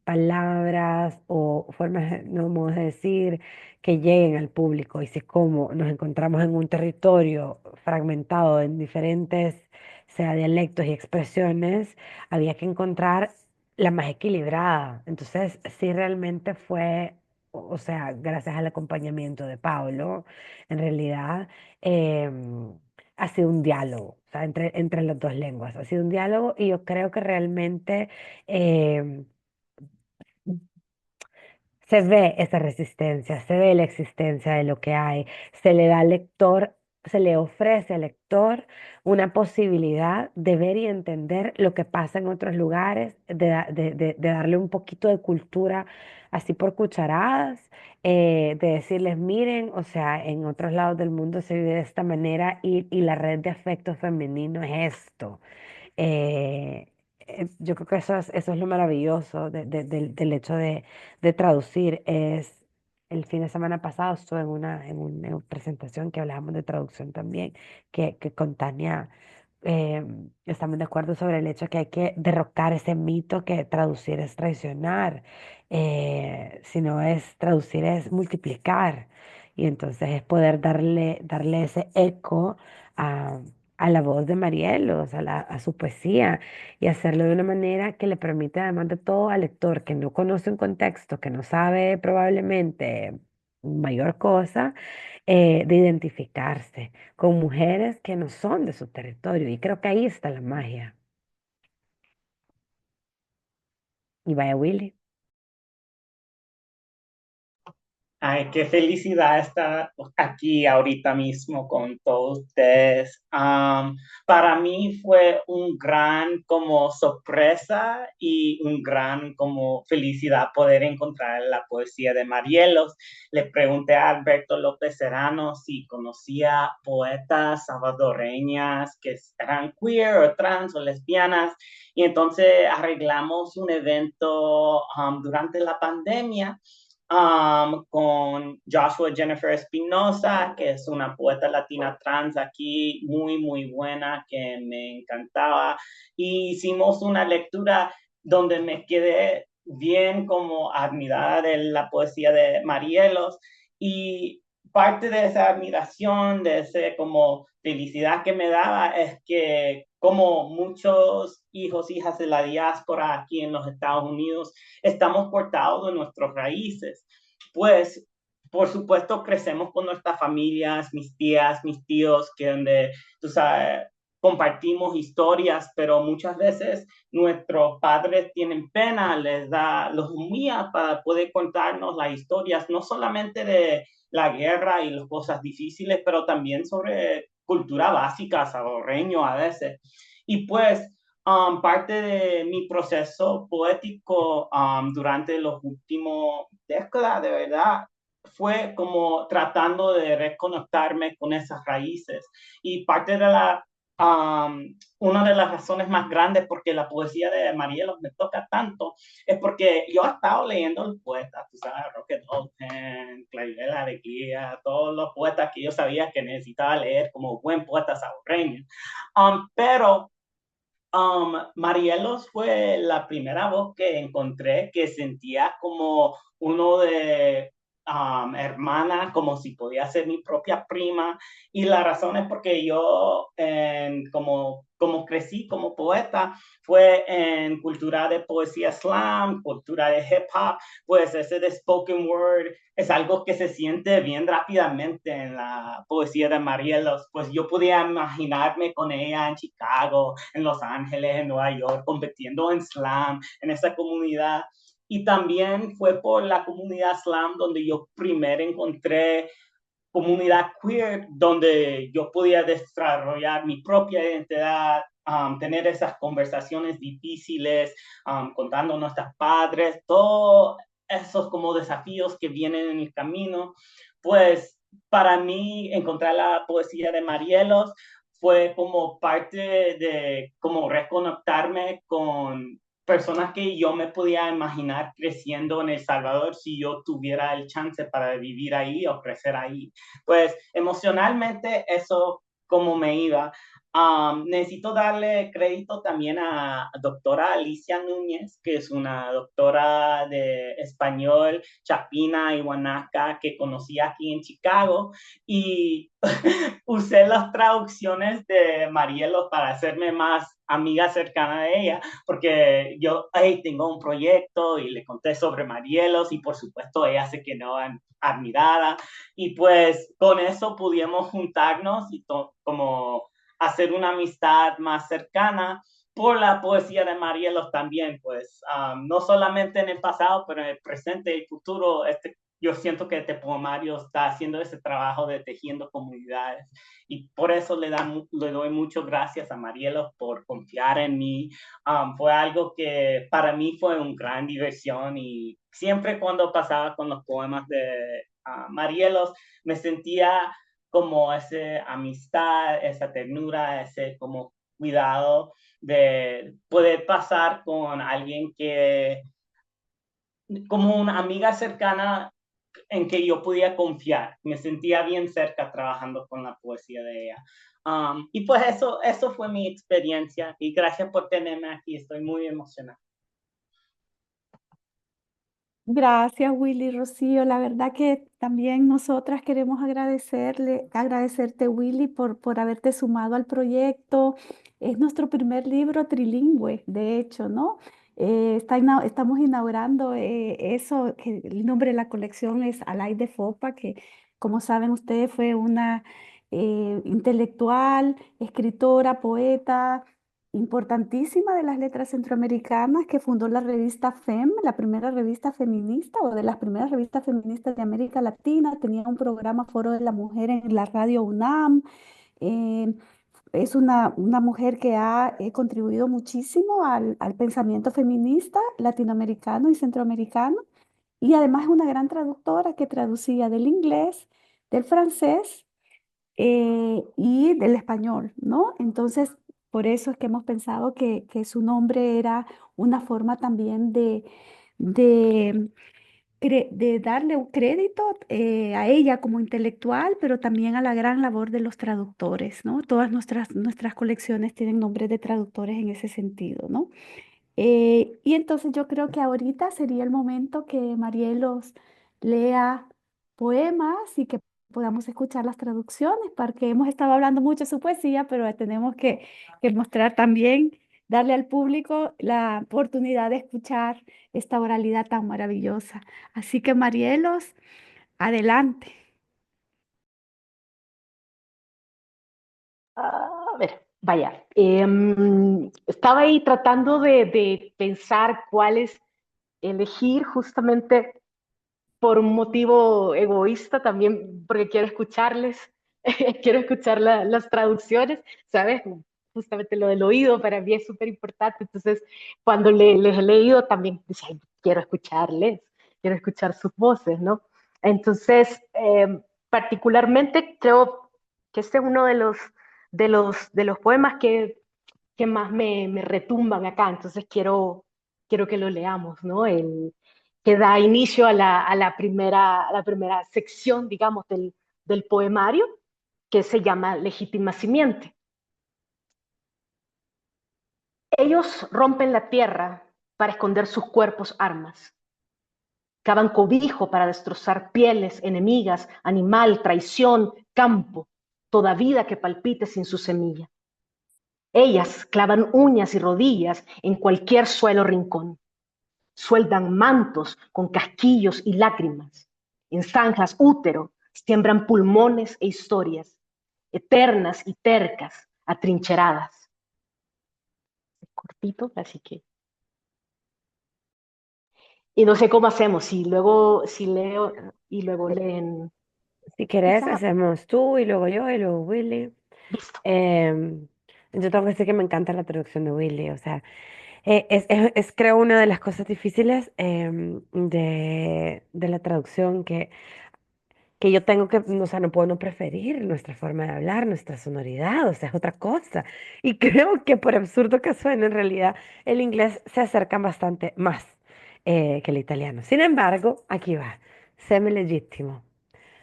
palabras o formas, no modos de decir que lleguen al público. Y si como nos encontramos en un territorio fragmentado en diferentes, sea dialectos y expresiones, había que encontrar la más equilibrada. Entonces, sí realmente fue, o sea, gracias al acompañamiento de Pablo, en realidad ha sido un diálogo, o sea, entre las dos lenguas, ha sido un diálogo y yo creo que realmente em, se ve esa resistencia, se ve la existencia de lo que hay, se le da al lector, se le ofrece al lector una posibilidad de ver y entender lo que pasa en otros lugares, de darle un poquito de cultura así por cucharadas, de decirles, miren, o sea, en otros lados del mundo se vive de esta manera y la red de afecto femenino es esto. Eh, yo creo que eso es lo maravilloso del hecho de traducir. El fin de semana pasado estuve en una presentación que hablábamos de traducción también, que con Tania estamos de acuerdo sobre el hecho que hay que derrocar ese mito que traducir es traicionar, si no es traducir es multiplicar. Y entonces es poder darle ese eco a, a la voz de Marielos, a su poesía, y hacerlo de una manera que le permite, además de todo, al lector que no conoce un contexto, que no sabe probablemente mayor cosa, de identificarse con mujeres que no son de su territorio. Y creo que ahí está la magia. Y vaya Willy. Ay, qué felicidad estar aquí ahorita mismo con todos ustedes. Para mí fue un gran como sorpresa y un gran como felicidad poder encontrar la poesía de Marielos. Le pregunté a Alberto López Serrano si conocía poetas salvadoreñas que eran queer o trans o lesbianas y entonces arreglamos un evento durante la pandemia con Joshua Jennifer Espinosa, que es una poeta latina trans aquí muy, muy buena, que me encantaba. Y hicimos una lectura donde me quedé bien como admirada de la poesía de Marielos y parte de esa admiración, de ese como felicidad que me daba es que como muchos hijos, hijas de la diáspora aquí en los Estados Unidos, estamos portados de nuestras raíces. Pues, por supuesto, crecemos con nuestras familias, mis tías, mis tíos, que donde, tú sabes, compartimos historias, pero muchas veces nuestros padres tienen pena, los humilla para poder contarnos las historias, no solamente de la guerra y las cosas difíciles, pero también sobre cultura básica, salvadoreño a veces. Y pues, parte de mi proceso poético durante los últimos décadas, de verdad, fue como tratando de reconectarme con esas raíces. Y parte de una de las razones más grandes porque la poesía de Marielos me toca tanto es porque yo he estado leyendo los poetas, tú sabes, Roque Dolphin, Claribel Alegría, todos los poetas que yo sabía que necesitaba leer como buen poeta salvadoreño. Pero Marielos fue la primera voz que encontré que sentía como uno de hermana, como si podía ser mi propia prima. Y la razón es porque yo, como crecí como poeta, fue en cultura de poesía slam, cultura de hip hop, pues ese de spoken word es algo que se siente bien rápidamente en la poesía de Marielos. Pues yo podía imaginarme con ella en Chicago, en Los Ángeles, en Nueva York, compitiendo en slam, en esa comunidad. y también fue por la comunidad slam donde yo primero encontré comunidad queer, donde yo podía desarrollar mi propia identidad, tener esas conversaciones difíciles, contando a nuestros padres, todos esos como desafíos que vienen en el camino. Pues para mí encontrar la poesía de Marielos fue como parte de como reconectarme con personas que yo me podía imaginar creciendo en El Salvador si yo tuviera el chance para vivir ahí o crecer ahí. Pues emocionalmente eso como me iba. Necesito darle crédito también a doctora Alicia Núñez, que es una doctora de español, chapina y guanaca que conocí aquí en Chicago y usé las traducciones de Marielos para hacerme más amiga cercana de ella, porque yo tengo un proyecto y le conté sobre Marielos y por supuesto ella se quedó admirada y pues con eso pudimos juntarnos y como hacer una amistad más cercana por la poesía de Marielos también, pues no solamente en el pasado, pero en el presente y el futuro, yo siento que este poemario está haciendo ese trabajo de tejiendo comunidades y por eso le doy muchas gracias a Marielos por confiar en mí. Fue algo que para mí fue una gran diversión y siempre cuando pasaba con los poemas de Marielos me sentía como esa amistad, esa ternura, ese como cuidado de poder pasar con alguien que como una amiga cercana en que yo podía confiar. Me sentía bien cerca trabajando con la poesía de ella. Y pues eso fue mi experiencia y gracias por tenerme aquí. Estoy muy emocionado. Gracias, Willy, Rocío. La verdad que también nosotras queremos agradecerte, Willy, por haberte sumado al proyecto. Es nuestro primer libro trilingüe, de hecho, ¿no? Estamos inaugurando eso, que el nombre de la colección es Alay de Fopa, que como saben ustedes fue una intelectual, escritora, poeta importantísima de las letras centroamericanas que fundó la revista FEM, la primera revista feminista o de las primeras revistas feministas de América Latina. Tenía un programa Foro de la Mujer en la radio UNAM. eh, es una mujer que ha contribuido muchísimo al pensamiento feminista latinoamericano y centroamericano. Y además es una gran traductora que traducía del inglés, del francés y del español, ¿no? Entonces, por eso es que hemos pensado que su nombre era una forma también de, de darle un crédito a ella como intelectual, pero también a la gran labor de los traductores, ¿no? Todas nuestras colecciones tienen nombres de traductores en ese sentido, ¿no? Y entonces yo creo que ahorita sería el momento que Marielos lea poemas y que podamos escuchar las traducciones, porque hemos estado hablando mucho de su poesía, pero tenemos que mostrar también, darle al público la oportunidad de escuchar esta oralidad tan maravillosa. Así que Marielos, adelante. A ver, vaya. Estaba ahí tratando de pensar cuáles elegir justamente por un motivo egoísta también, porque quiero escucharles, quiero escuchar las traducciones, ¿sabes? Justamente lo del oído para mí es súper importante. Entonces, cuando les he leído también, decía, "Ay, quiero escucharles, quiero escuchar sus voces, ¿no?" Entonces, particularmente creo que este es uno de los poemas que más me retumban acá. Entonces, quiero que lo leamos, ¿no? Que da inicio a la primera sección, digamos, del poemario, que se llama Legítima Simiente. Ellos rompen la tierra para esconder sus cuerpos armas. Cavan cobijo para destrozar pieles, enemigas, animal, traición, campo, toda vida que palpite sin su semilla. Ellas clavan uñas y rodillas en cualquier suelo rincón. Sueldan mantos con casquillos y lágrimas. En zanjas útero siembran pulmones e historias, eternas y tercas, atrincheradas. Es cortito, así que... Y no sé cómo hacemos, si leo y luego leen. Si querés, Quizás, hacemos tú y luego yo y luego Willy. Listo. Em, yo tengo que decir que me encanta la traducción de Willy, o sea, creo una de las cosas difíciles de la traducción que yo tengo que, o sea, no puedo no preferir nuestra forma de hablar, nuestra sonoridad, o sea, es otra cosa. Y creo que por absurdo que suene, en realidad el inglés se acerca bastante más que el italiano. Sin embargo, aquí va, semi legittimo.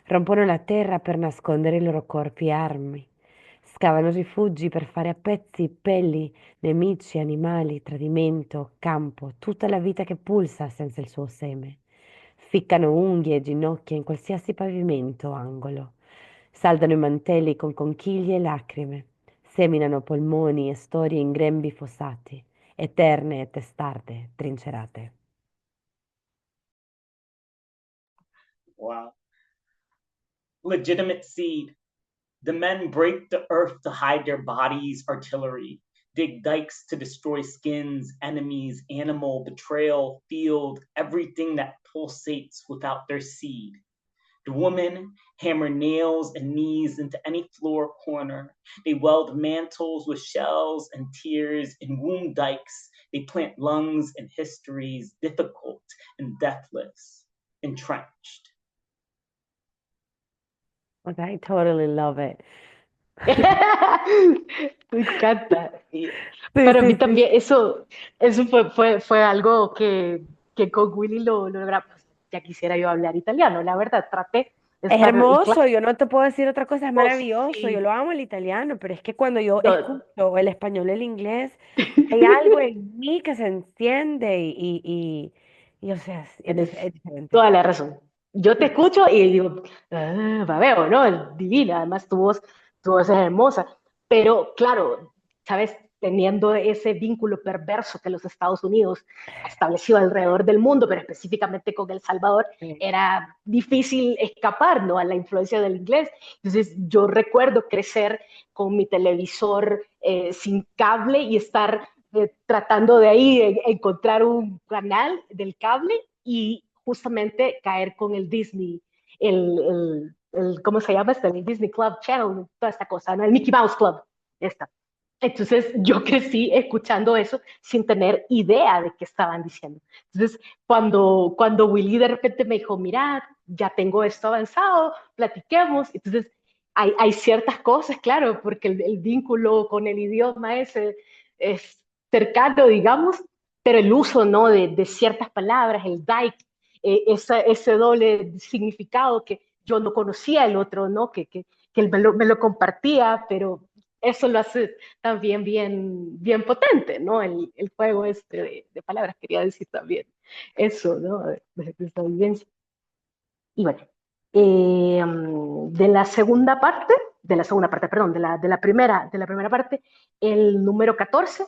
Rompono la terra per nascondere i loro corpi armi. Scavano rifugi per fare a pezzi pelli, nemici, animali, tradimento, campo, tutta la vita che pulsa senza il suo seme. Ficcano unghie e ginocchia in qualsiasi pavimento o angolo. Saldano i mantelli con conchiglie e lacrime. Seminano polmoni e storie in grembi fossati, eterne e testarde trincerate. Wow. Legitimate seed. The men break the earth to hide their bodies, artillery, dig dikes to destroy skins, enemies, animal, betrayal, field, everything that pulsates without their seed. The women hammer nails and knees into any floor corner. They weld mantles with shells and tears in womb dikes. They plant lungs and histories difficult and deathless, entrenched. Okay, I totally love it. Me encanta. Sí, Para mí sí, sí. también eso fue algo que con Willy lo logramos. Ya quisiera yo hablar italiano, la verdad, traté de Es estar, y claro, hermoso, yo no te puedo decir otra cosa, es maravilloso, yo sí, lo amo el italiano, pero es que cuando yo no, escucho el español y el inglés, hay algo en mí que se enciende o sea, tienes es diferente. toda la razón. Yo te escucho y digo, ah, babeo, ¿no? Es divina, además tu voz es hermosa. Pero claro, ¿sabes? Teniendo ese vínculo perverso que los Estados Unidos ha establecido alrededor del mundo, pero específicamente con El Salvador, Sí. era difícil escapar, ¿no? A la influencia del inglés. Entonces, yo recuerdo crecer con mi televisor sin cable y estar tratando de ahí encontrar un canal del cable y justamente caer con el Disney, ¿cómo se llama este? El Disney Club Channel, toda esta cosa, ¿no? El Mickey Mouse Club, esta. Entonces yo crecí escuchando eso sin tener idea de qué estaban diciendo. Entonces cuando Willy de repente me dijo, mira, ya tengo esto avanzado, platiquemos. Entonces hay ciertas cosas, claro, porque el vínculo con el idioma ese es cercano, digamos, pero el uso, ¿no? De ciertas palabras, el dike, ese doble significado que yo no conocía el otro, ¿no? Que él me lo compartía, pero eso lo hace también bien potente, ¿no? El juego este de palabras, quería decir también eso, ¿no? De esta vivencia. Y bueno, de la segunda parte, perdón, de la primera parte, el número 14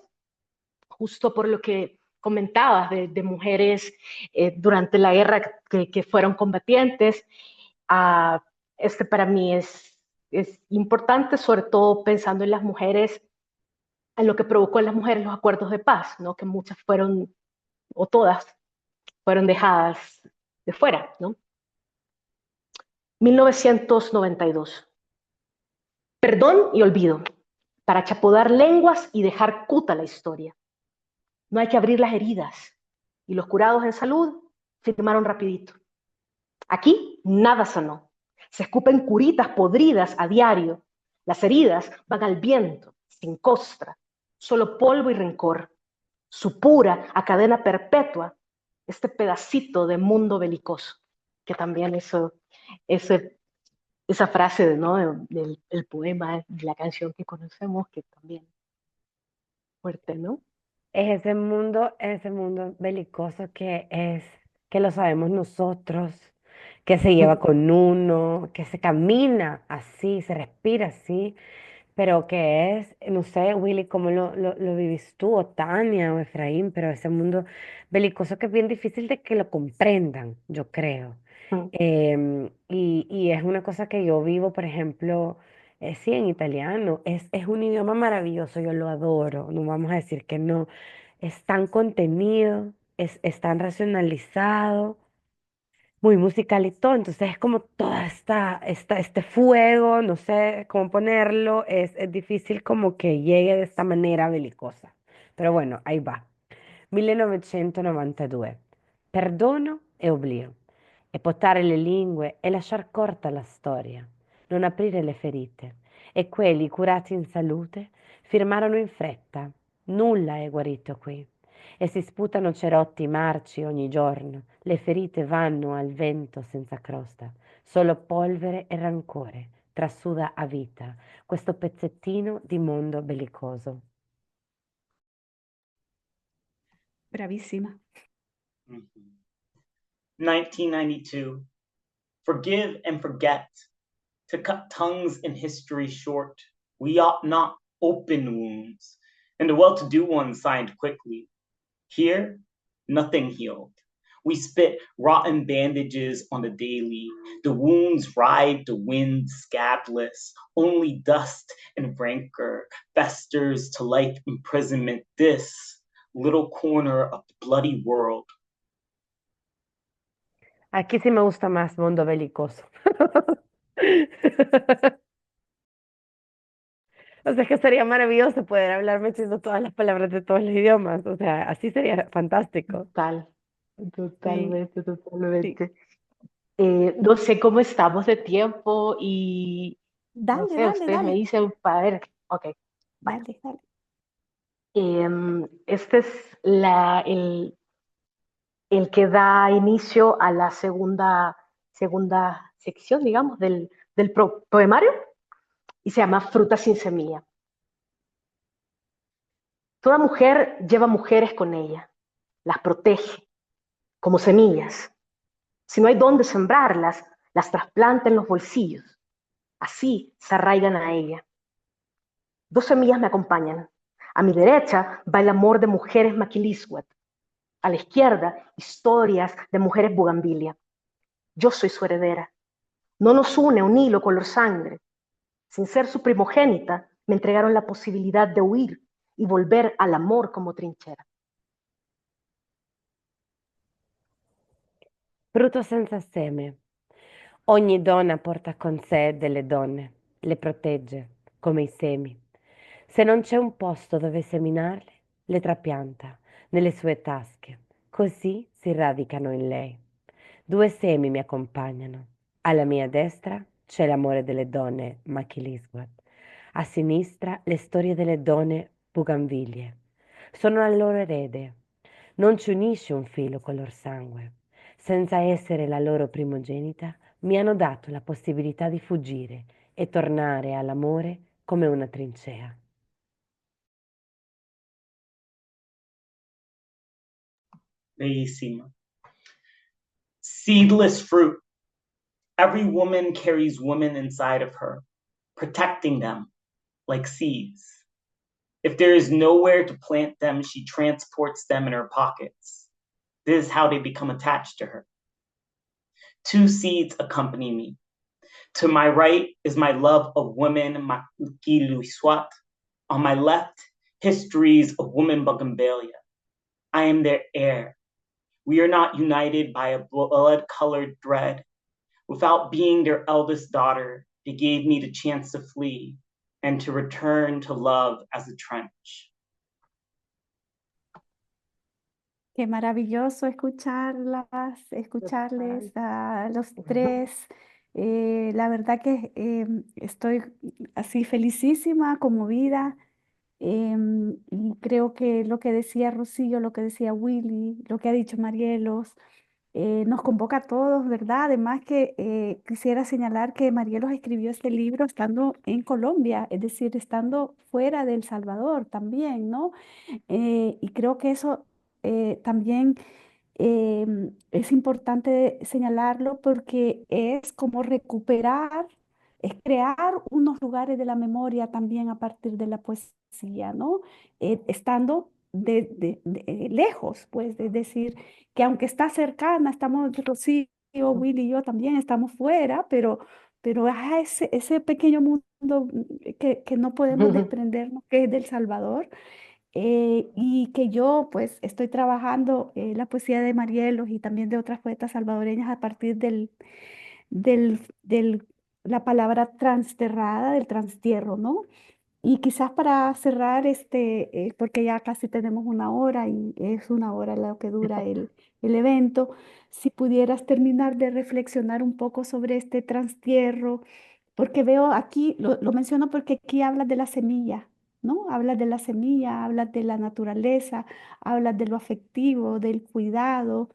justo por lo que comentabas de mujeres durante la guerra que fueron combatientes. Uh, este para mí es importante, sobre todo pensando en las mujeres, en lo que provocó en las mujeres los acuerdos de paz, ¿no? Que muchas fueron, o todas, fueron dejadas de fuera, ¿no? 1992. Perdón y olvido, para chapodar lenguas y dejar cuta la historia. No hay que abrir las heridas. Y los curados en salud firmaron rapidito. Aquí nada sanó. Se escupen curitas podridas a diario. Las heridas van al viento, sin costra. Solo polvo y rencor. Supura a cadena perpetua este pedacito de mundo belicoso. Que también ese, esa frase, ¿no? del poema, de la canción que conocemos, que también fuerte, ¿no? Es ese mundo belicoso que lo sabemos nosotros, que se lleva con uno, que se camina así, se respira así, pero que es, no sé, Willy, cómo lo vivís tú, o Tania, o Efraín, pero ese mundo belicoso que es bien difícil de que lo comprendan, yo creo. Y es una cosa que yo vivo, por ejemplo, sí, en italiano. Es un idioma maravilloso, yo lo adoro, no vamos a decir que no. Es tan contenido, es tan racionalizado, muy musical y todo, entonces es como toda este fuego, no sé cómo ponerlo, es difícil como que llegue de esta manera belicosa. Pero bueno, ahí va. 1992. Perdono e oblio. E potare le lingue e lasciar corta la storia. Non aprire le ferite. E quelli curati in salute firmarono in fretta. Nulla è guarito qui. E si sputano cerotti marci ogni giorno. Le ferite vanno al vento senza crosta. Solo polvere e rancore trasuda a vita questo pezzettino di mondo bellicoso. Bravísima. 1992. Forgive and forget. To cut tongues in history short, we ought not open wounds, and the well-to-do ones signed quickly. Here, nothing healed. We spit rotten bandages on the daily. The wounds ride the wind scabless. Only dust and rancor festers to life imprisonment. This little corner of the bloody world. Aquí sí me gusta más mundo belicoso. O sea, que sería maravilloso poder hablar metiendo todas las palabras de todos los idiomas. O sea, así sería fantástico. Total, Sí, sí. totalmente. No sé cómo estamos de tiempo y no Dale, sé, dale, ustedes me dale, dicen para ver. Ok, vale. dale, dale. Este es el que da inicio a la segunda sección, digamos, del poemario y se llama Fruta sin semilla. Toda mujer lleva mujeres con ella, las protege como semillas. Si no hay dónde sembrarlas, las trasplanta en los bolsillos. Así se arraigan a ella. Dos semillas me acompañan. A mi derecha va el amor de mujeres maquilisguat. A la izquierda, historias de mujeres bugambilia. Yo soy su heredera. No nos une un hilo color sangre. Sin ser su primogénita, me entregaron la posibilidad de huir y volver al amor como trinchera. Frutto senza seme. Ogni donna porta con sé delle donne, le protegge come i semi. Se non c'è un posto dove seminarle, le trapianta nelle sue tasche. Così si radicano in lei. Due semi mi accompagnano. Alla mia destra c'è l'amore delle donne Machilisguat. A sinistra le storie delle donne Bugamviglie. Sono la loro erede. Non ci unisce un filo color sangue. Senza essere la loro primogenita, mi hanno dato la possibilità di fuggire e tornare all'amore come una trincea. Bellísima. Seedless fruit. Every woman carries women inside of her, protecting them like seeds. If there is nowhere to plant them, she transports them in her pockets. This is how they become attached to her. Two seeds accompany me. To my right is my love of women, Makiluiswat. On my left, histories of women Bugambelia. I am their heir. We are not united by a blood-colored thread. Without being their eldest daughter, they gave me the chance to flee and to return to love as a trench. Qué maravilloso escucharles a los tres. La verdad que estoy así felicísima, conmovida. Y creo que lo que decía Rocío, lo que decía Willy, lo que ha dicho Marielos, nos convoca a todos, ¿verdad? Además que quisiera señalar que Marielos escribió este libro estando en Colombia, es decir, estando fuera de El Salvador también, ¿no? Y creo que eso también es importante señalarlo porque es como recuperar, es crear unos lugares de la memoria también a partir de la poesía, ¿no? Estando lejos, pues, es decir, que aunque está cercana, estamos, Rocío, Willy y yo también estamos fuera, pero ese pequeño mundo que no podemos desprendernos, que es del Salvador. y que yo pues estoy trabajando la poesía de Marielos y también de otras poetas salvadoreñas a partir del la palabra transterrada, del transtierro, ¿no? Y quizás para cerrar, porque ya casi tenemos una hora y es una hora lo que dura el evento, si pudieras terminar de reflexionar un poco sobre este transtierro, porque veo aquí, lo menciono porque aquí hablas de la semilla, ¿no? Hablas de la semilla, hablas de la naturaleza, hablas de lo afectivo, del cuidado,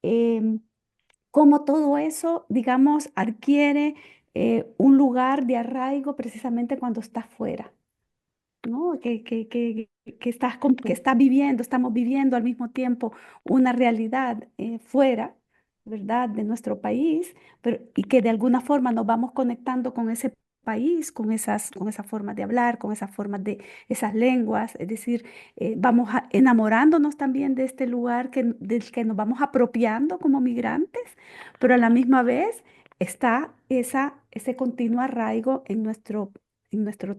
em, cómo todo eso, digamos, adquiere un lugar de arraigo precisamente cuando estás fuera. ¿No? Que estás viviendo, estamos viviendo al mismo tiempo una realidad fuera, ¿verdad?, de nuestro país, pero, y que de alguna forma nos vamos conectando con ese país, con esas formas de hablar, con esas formas de esas lenguas, es decir, enamorándonos también de este lugar del que nos vamos apropiando como migrantes, pero a la misma vez está ese continuo arraigo en nuestro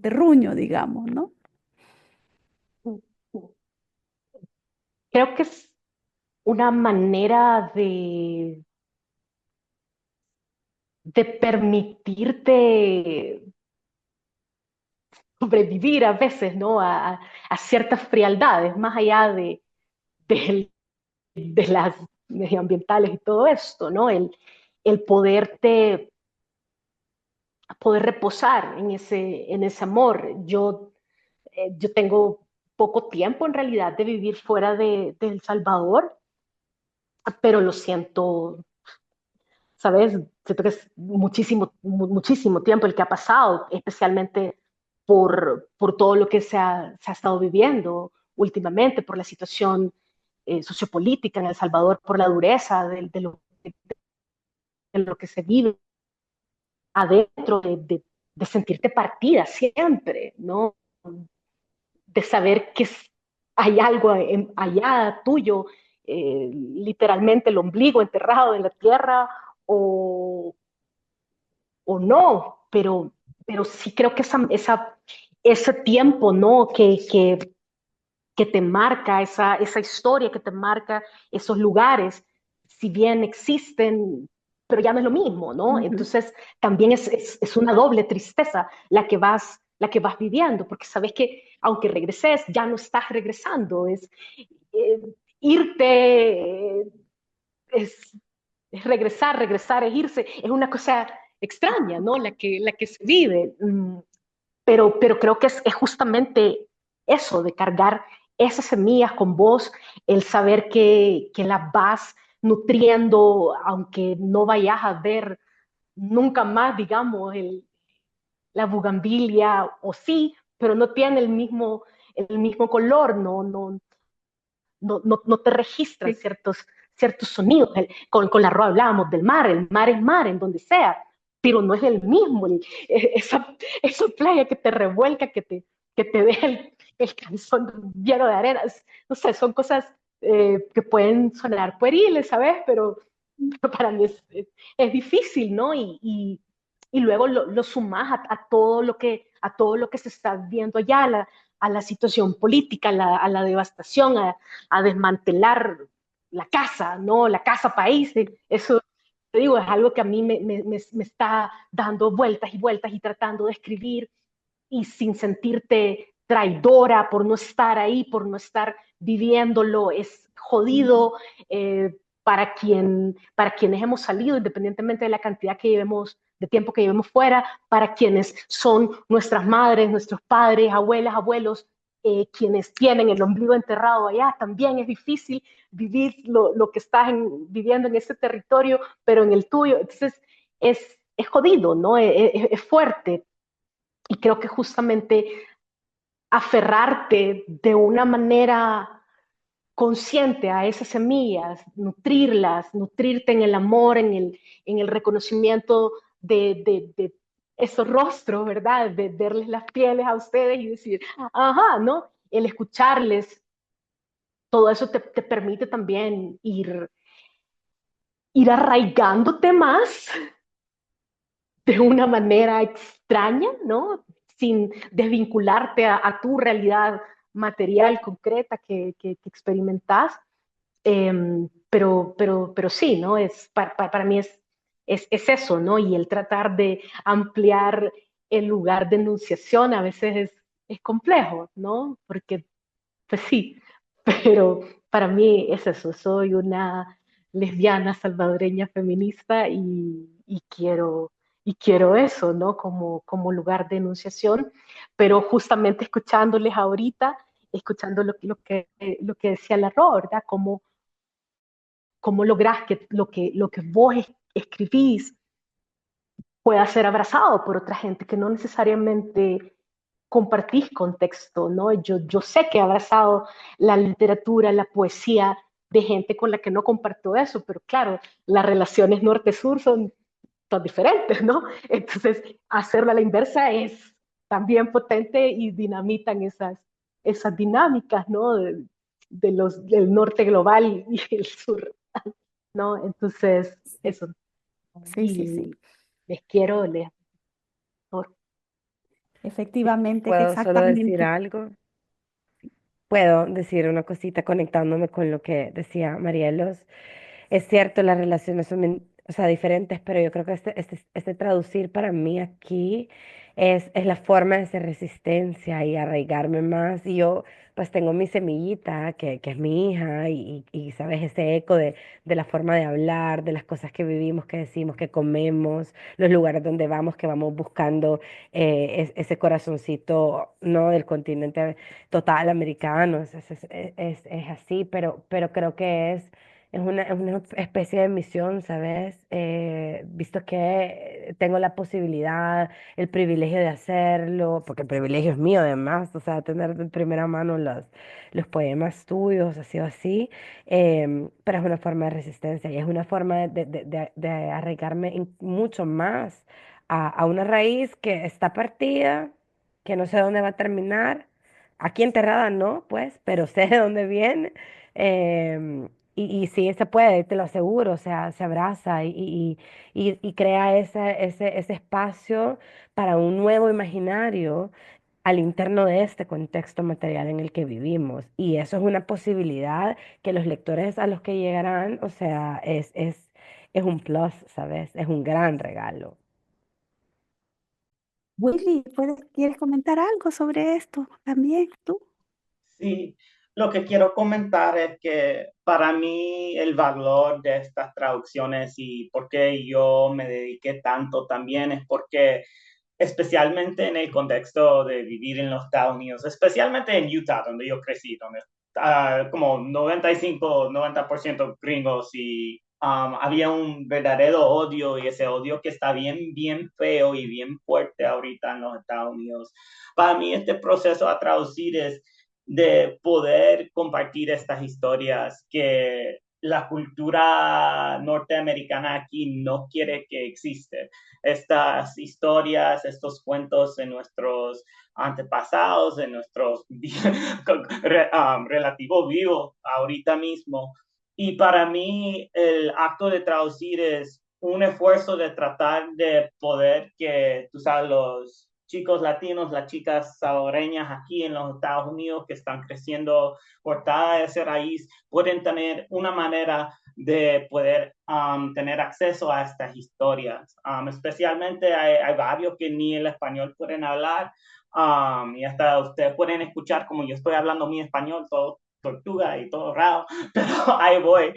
terruño, digamos, ¿no? Creo que es una manera de permitirte sobrevivir a veces, ¿no? A ciertas frialdades, más allá de, de las medioambientales y todo esto, ¿no? El poder reposar en ese amor. Yo tengo poco tiempo en realidad de vivir fuera de El Salvador, pero lo siento, ¿sabes? Siento que es muchísimo tiempo el que ha pasado, especialmente por todo lo que se ha estado viviendo últimamente, por la situación sociopolítica en El Salvador, por la dureza de lo que se vive adentro, de sentirte partida siempre, ¿no? De saber que hay algo allá tuyo, literalmente el ombligo enterrado en la tierra, o, o no, pero sí creo que ese tiempo, ¿no? Que te marca, esa historia que te marca, esos lugares, si bien existen, pero ya no es lo mismo, ¿no? Entonces también es una doble tristeza la que vas viviendo, porque sabes que aunque regreses, ya no estás regresando, eh, irte, es, es regresar es irse, es una cosa extraña, ¿no? La que se vive. Pero creo que es justamente eso, de cargar esas semillas con vos, el saber que las vas nutriendo, aunque no vayas a ver nunca más, digamos, la bugambilia, o sí, pero no tiene el mismo color, no te registran Sí. ciertos sonidos. Con la Roa hablábamos del mar, el mar es mar en donde sea, pero no es el mismo. Esa playa que te revuelca, que te deja el calzón lleno de arenas, no sé, son cosas que pueden sonar pueriles, ¿sabes? Pero para mí es difícil, ¿no? Y luego lo sumas a todo lo que se está viendo allá, a la situación política, a la devastación, a desmantelar la casa, ¿no? La casa país. Eso, te digo, es algo que a mí me está dando vueltas y vueltas y tratando de escribir y sin sentirte traidora por no estar ahí, por no estar viviéndolo, es jodido para quienes hemos salido, independientemente de la cantidad que llevemos, de tiempo que llevemos fuera, para quienes son nuestras madres, nuestros padres, abuelas, abuelos, quienes tienen el ombligo enterrado allá, también es difícil vivir lo que estás viviendo en ese territorio, pero en el tuyo, entonces es jodido, ¿no? Es fuerte, y creo que justamente aferrarte de una manera consciente a esas semillas, nutrirlas, nutrirte en el amor, en el reconocimiento de esos rostros, ¿verdad? De verles las pieles a ustedes y decir, ajá, ¿no? El escucharles, todo eso te permite también ir arraigándote más de una manera extraña, ¿no? Sin desvincularte a tu realidad material concreta que experimentás. Pero sí, ¿no? Para mí es eso, ¿no? Y el tratar de ampliar el lugar de enunciación a veces es complejo, ¿no? Porque, pues sí, pero para mí es eso, soy una lesbiana salvadoreña feminista y quiero eso, ¿no? Como lugar de enunciación, pero justamente escuchándoles ahorita, escuchando lo que decía la Ro, ¿verdad? Cómo lográs que lo que vos escribís pueda ser abrazado por otra gente que no necesariamente compartís contexto, ¿no? Yo sé que he abrazado la literatura, la poesía de gente con la que no comparto eso, pero claro, las relaciones norte-sur son diferentes, ¿no? Entonces, hacerlo a la inversa es también potente y dinamitan esas dinámicas, ¿no? Del norte global y el sur, ¿no? Entonces, Sí, eso. sí, sí, sí. Y les quiero, les adoro. Efectivamente, que ¿Puedo solo decir exactamente. algo? Puedo decir una cosita conectándome con lo que decía Marielos. Es cierto, las relaciones son, o sea, diferentes, pero yo creo que este traducir para mí aquí es la forma de hacer resistencia y arraigarme más. Y yo, pues, tengo mi semillita, que es mi hija, ¿sabes? Ese eco de la forma de hablar, de las cosas que vivimos, que decimos, que comemos, los lugares donde vamos, que vamos buscando ese corazoncito, ¿no? Del continente total americano. Es así, pero creo que es una especie de misión, ¿sabes? Visto que tengo la posibilidad, el privilegio de hacerlo, porque el privilegio es mío además, o sea, tener de primera mano los poemas tuyos, ha sido así, pero es una forma de resistencia y es una forma de arraigarme mucho más a una raíz que está partida, que no sé dónde va a terminar, aquí enterrada no, pues, pero sé de dónde viene. Y sí, se puede, te lo aseguro, o sea, se abraza y crea ese espacio para un nuevo imaginario al interno de este contexto material en el que vivimos. Y eso es una posibilidad que los lectores a los que llegarán, o sea, es un plus, ¿sabes? Es un gran regalo. Willy, ¿quieres comentar algo sobre esto también tú? Sí, lo que quiero comentar es que para mí el valor de estas traducciones y por qué yo me dediqué tanto también es porque especialmente en el contexto de vivir en los Estados Unidos, especialmente en Utah, donde yo crecí, donde como 95-90% gringos y había un verdadero odio y ese odio que está bien, bien feo y bien fuerte ahorita en los Estados Unidos. Para mí este proceso a traducir es de poder compartir estas historias que la cultura norteamericana aquí no quiere que existe. Estas historias, estos cuentos de nuestros antepasados, de nuestros relativos vivos ahorita mismo. Y para mí el acto de traducir es un esfuerzo de tratar de poder que, tú sabes, los chicos latinos, las chicas salvadoreñas aquí en los Estados Unidos que están creciendo cortada de esa raíz, pueden tener una manera de poder tener acceso a estas historias. Especialmente hay varios que ni el español pueden hablar y hasta ustedes pueden escuchar como yo estoy hablando mi español, todo tortuga y todo raro, pero ahí voy.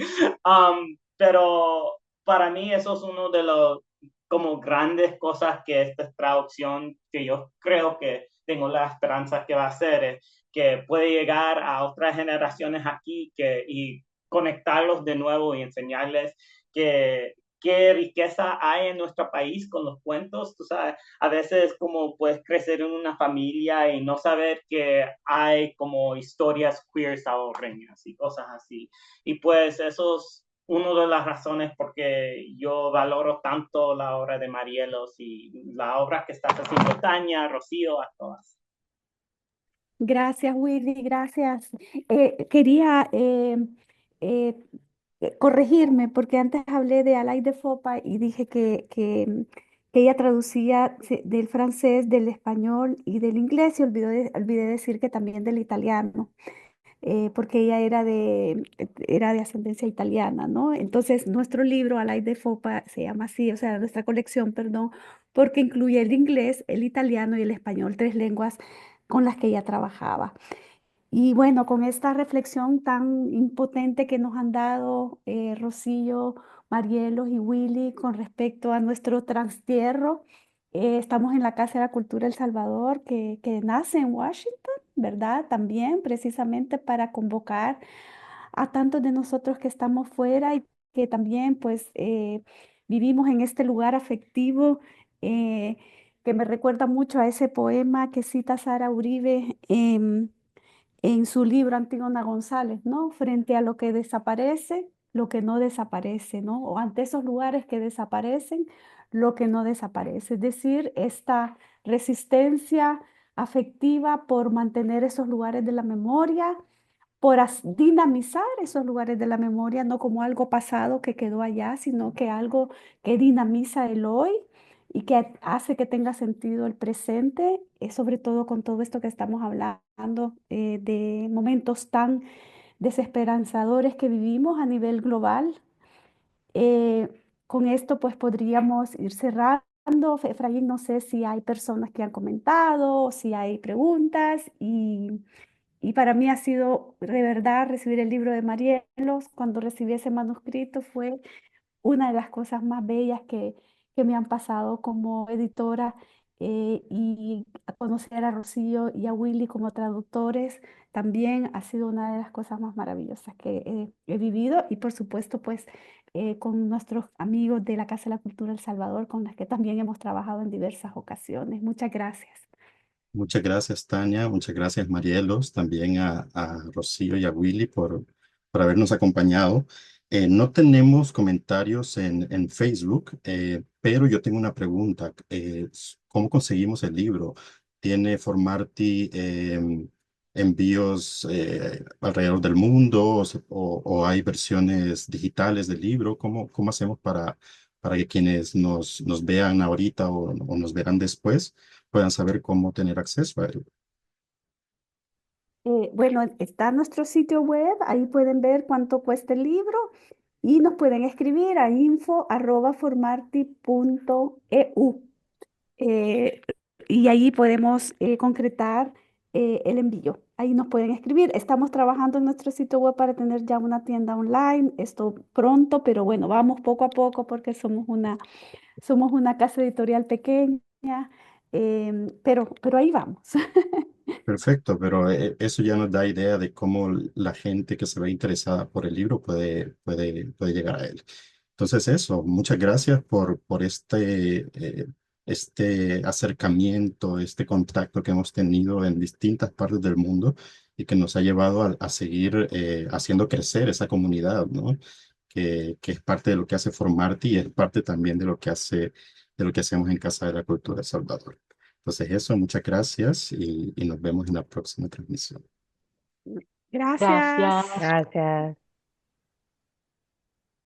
Pero para mí eso es uno de los como grandes cosas que esta traducción, que yo creo que tengo la esperanza que va a hacer, es que puede llegar a otras generaciones aquí y conectarlos de nuevo y enseñarles que qué riqueza hay en nuestro país con los cuentos. Tú sabes, a veces como puedes crecer en una familia y no saber que hay como historias queer salvadoreñas y cosas así. Y pues eso es una de las razones porque yo valoro tanto la obra de Marielos y la obra que estás haciendo, Tania, Rocío, a todas. Gracias, Willy, gracias. Quería corregirme porque antes hablé de Alay de Fopa y dije que ella traducía del francés, del español y del inglés, y olvidé decir que también del italiano, porque ella era de ascendencia italiana, ¿no? Entonces, nuestro libro, Alain de Fopa, se llama así, o sea, nuestra colección, perdón, porque incluye el inglés, el italiano y el español, tres lenguas con las que ella trabajaba. Y bueno, con esta reflexión tan impotente que nos han dado Rocío, Marielos y Willy con respecto a nuestro transtierro, estamos en la Casa de la Cultura El Salvador, que nace en Washington, ¿verdad? También precisamente para convocar a tantos de nosotros que estamos fuera y que también pues vivimos en este lugar afectivo eh, que me recuerda mucho a ese poema que cita Sara Uribe. En su libro Antígona González, ¿no? Frente a lo que desaparece, lo que no desaparece, ¿no? O ante esos lugares que desaparecen, lo que no desaparece. Es decir, esta resistencia afectiva por mantener esos lugares de la memoria, por dinamizar esos lugares de la memoria, no como algo pasado que quedó allá, sino que algo que dinamiza el hoy y que hace que tenga sentido el presente, sobre todo con todo esto que estamos hablando, de momentos tan desesperanzadores que vivimos a nivel global. Eh, con esto pues podríamos ir cerrando. Efraín, no sé si hay personas que han comentado, o si hay preguntas y para mí ha sido de verdad recibir el libro de Marielos. Cuando recibí ese manuscrito fue una de las cosas más bellas que me han pasado como editora, y a conocer a Rocío y a Willy como traductores también ha sido una de las cosas más maravillosas que he vivido y por supuesto pues con nuestros amigos de la Casa de la Cultura El Salvador con las que también hemos trabajado en diversas ocasiones. Muchas gracias. Muchas gracias, Tania. Muchas gracias, Marielos. También a Rocío y a Willy por habernos acompañado. No tenemos comentarios en Facebook, pero yo tengo una pregunta. ¿Cómo conseguimos el libro? ¿Tiene Formarty envíos alrededor del mundo o hay versiones digitales del libro? ¿Cómo hacemos para que quienes nos vean ahorita o nos verán después puedan saber cómo tener acceso a él? Bueno, está nuestro sitio web, ahí pueden ver cuánto cuesta el libro y nos pueden escribir a info@formarti.eu, eh, y ahí podemos concretar el envío. Ahí nos pueden escribir. Estamos trabajando en nuestro sitio web para tener ya una tienda online, esto pronto, pero bueno, vamos poco a poco porque somos una casa editorial pequeña, pero ahí vamos. Perfecto, pero eso ya nos da idea de cómo la gente que se ve interesada por el libro puede llegar a él. Entonces eso, muchas gracias por este acercamiento, este contacto que hemos tenido en distintas partes del mundo y que nos ha llevado a seguir haciendo crecer esa comunidad, ¿no? Que es parte de lo que hace Formarte y es parte también de lo que hacemos en Casa de la Cultura de Salvador. Entonces eso, muchas gracias y nos vemos en la próxima transmisión. Gracias. Gracias. Gracias.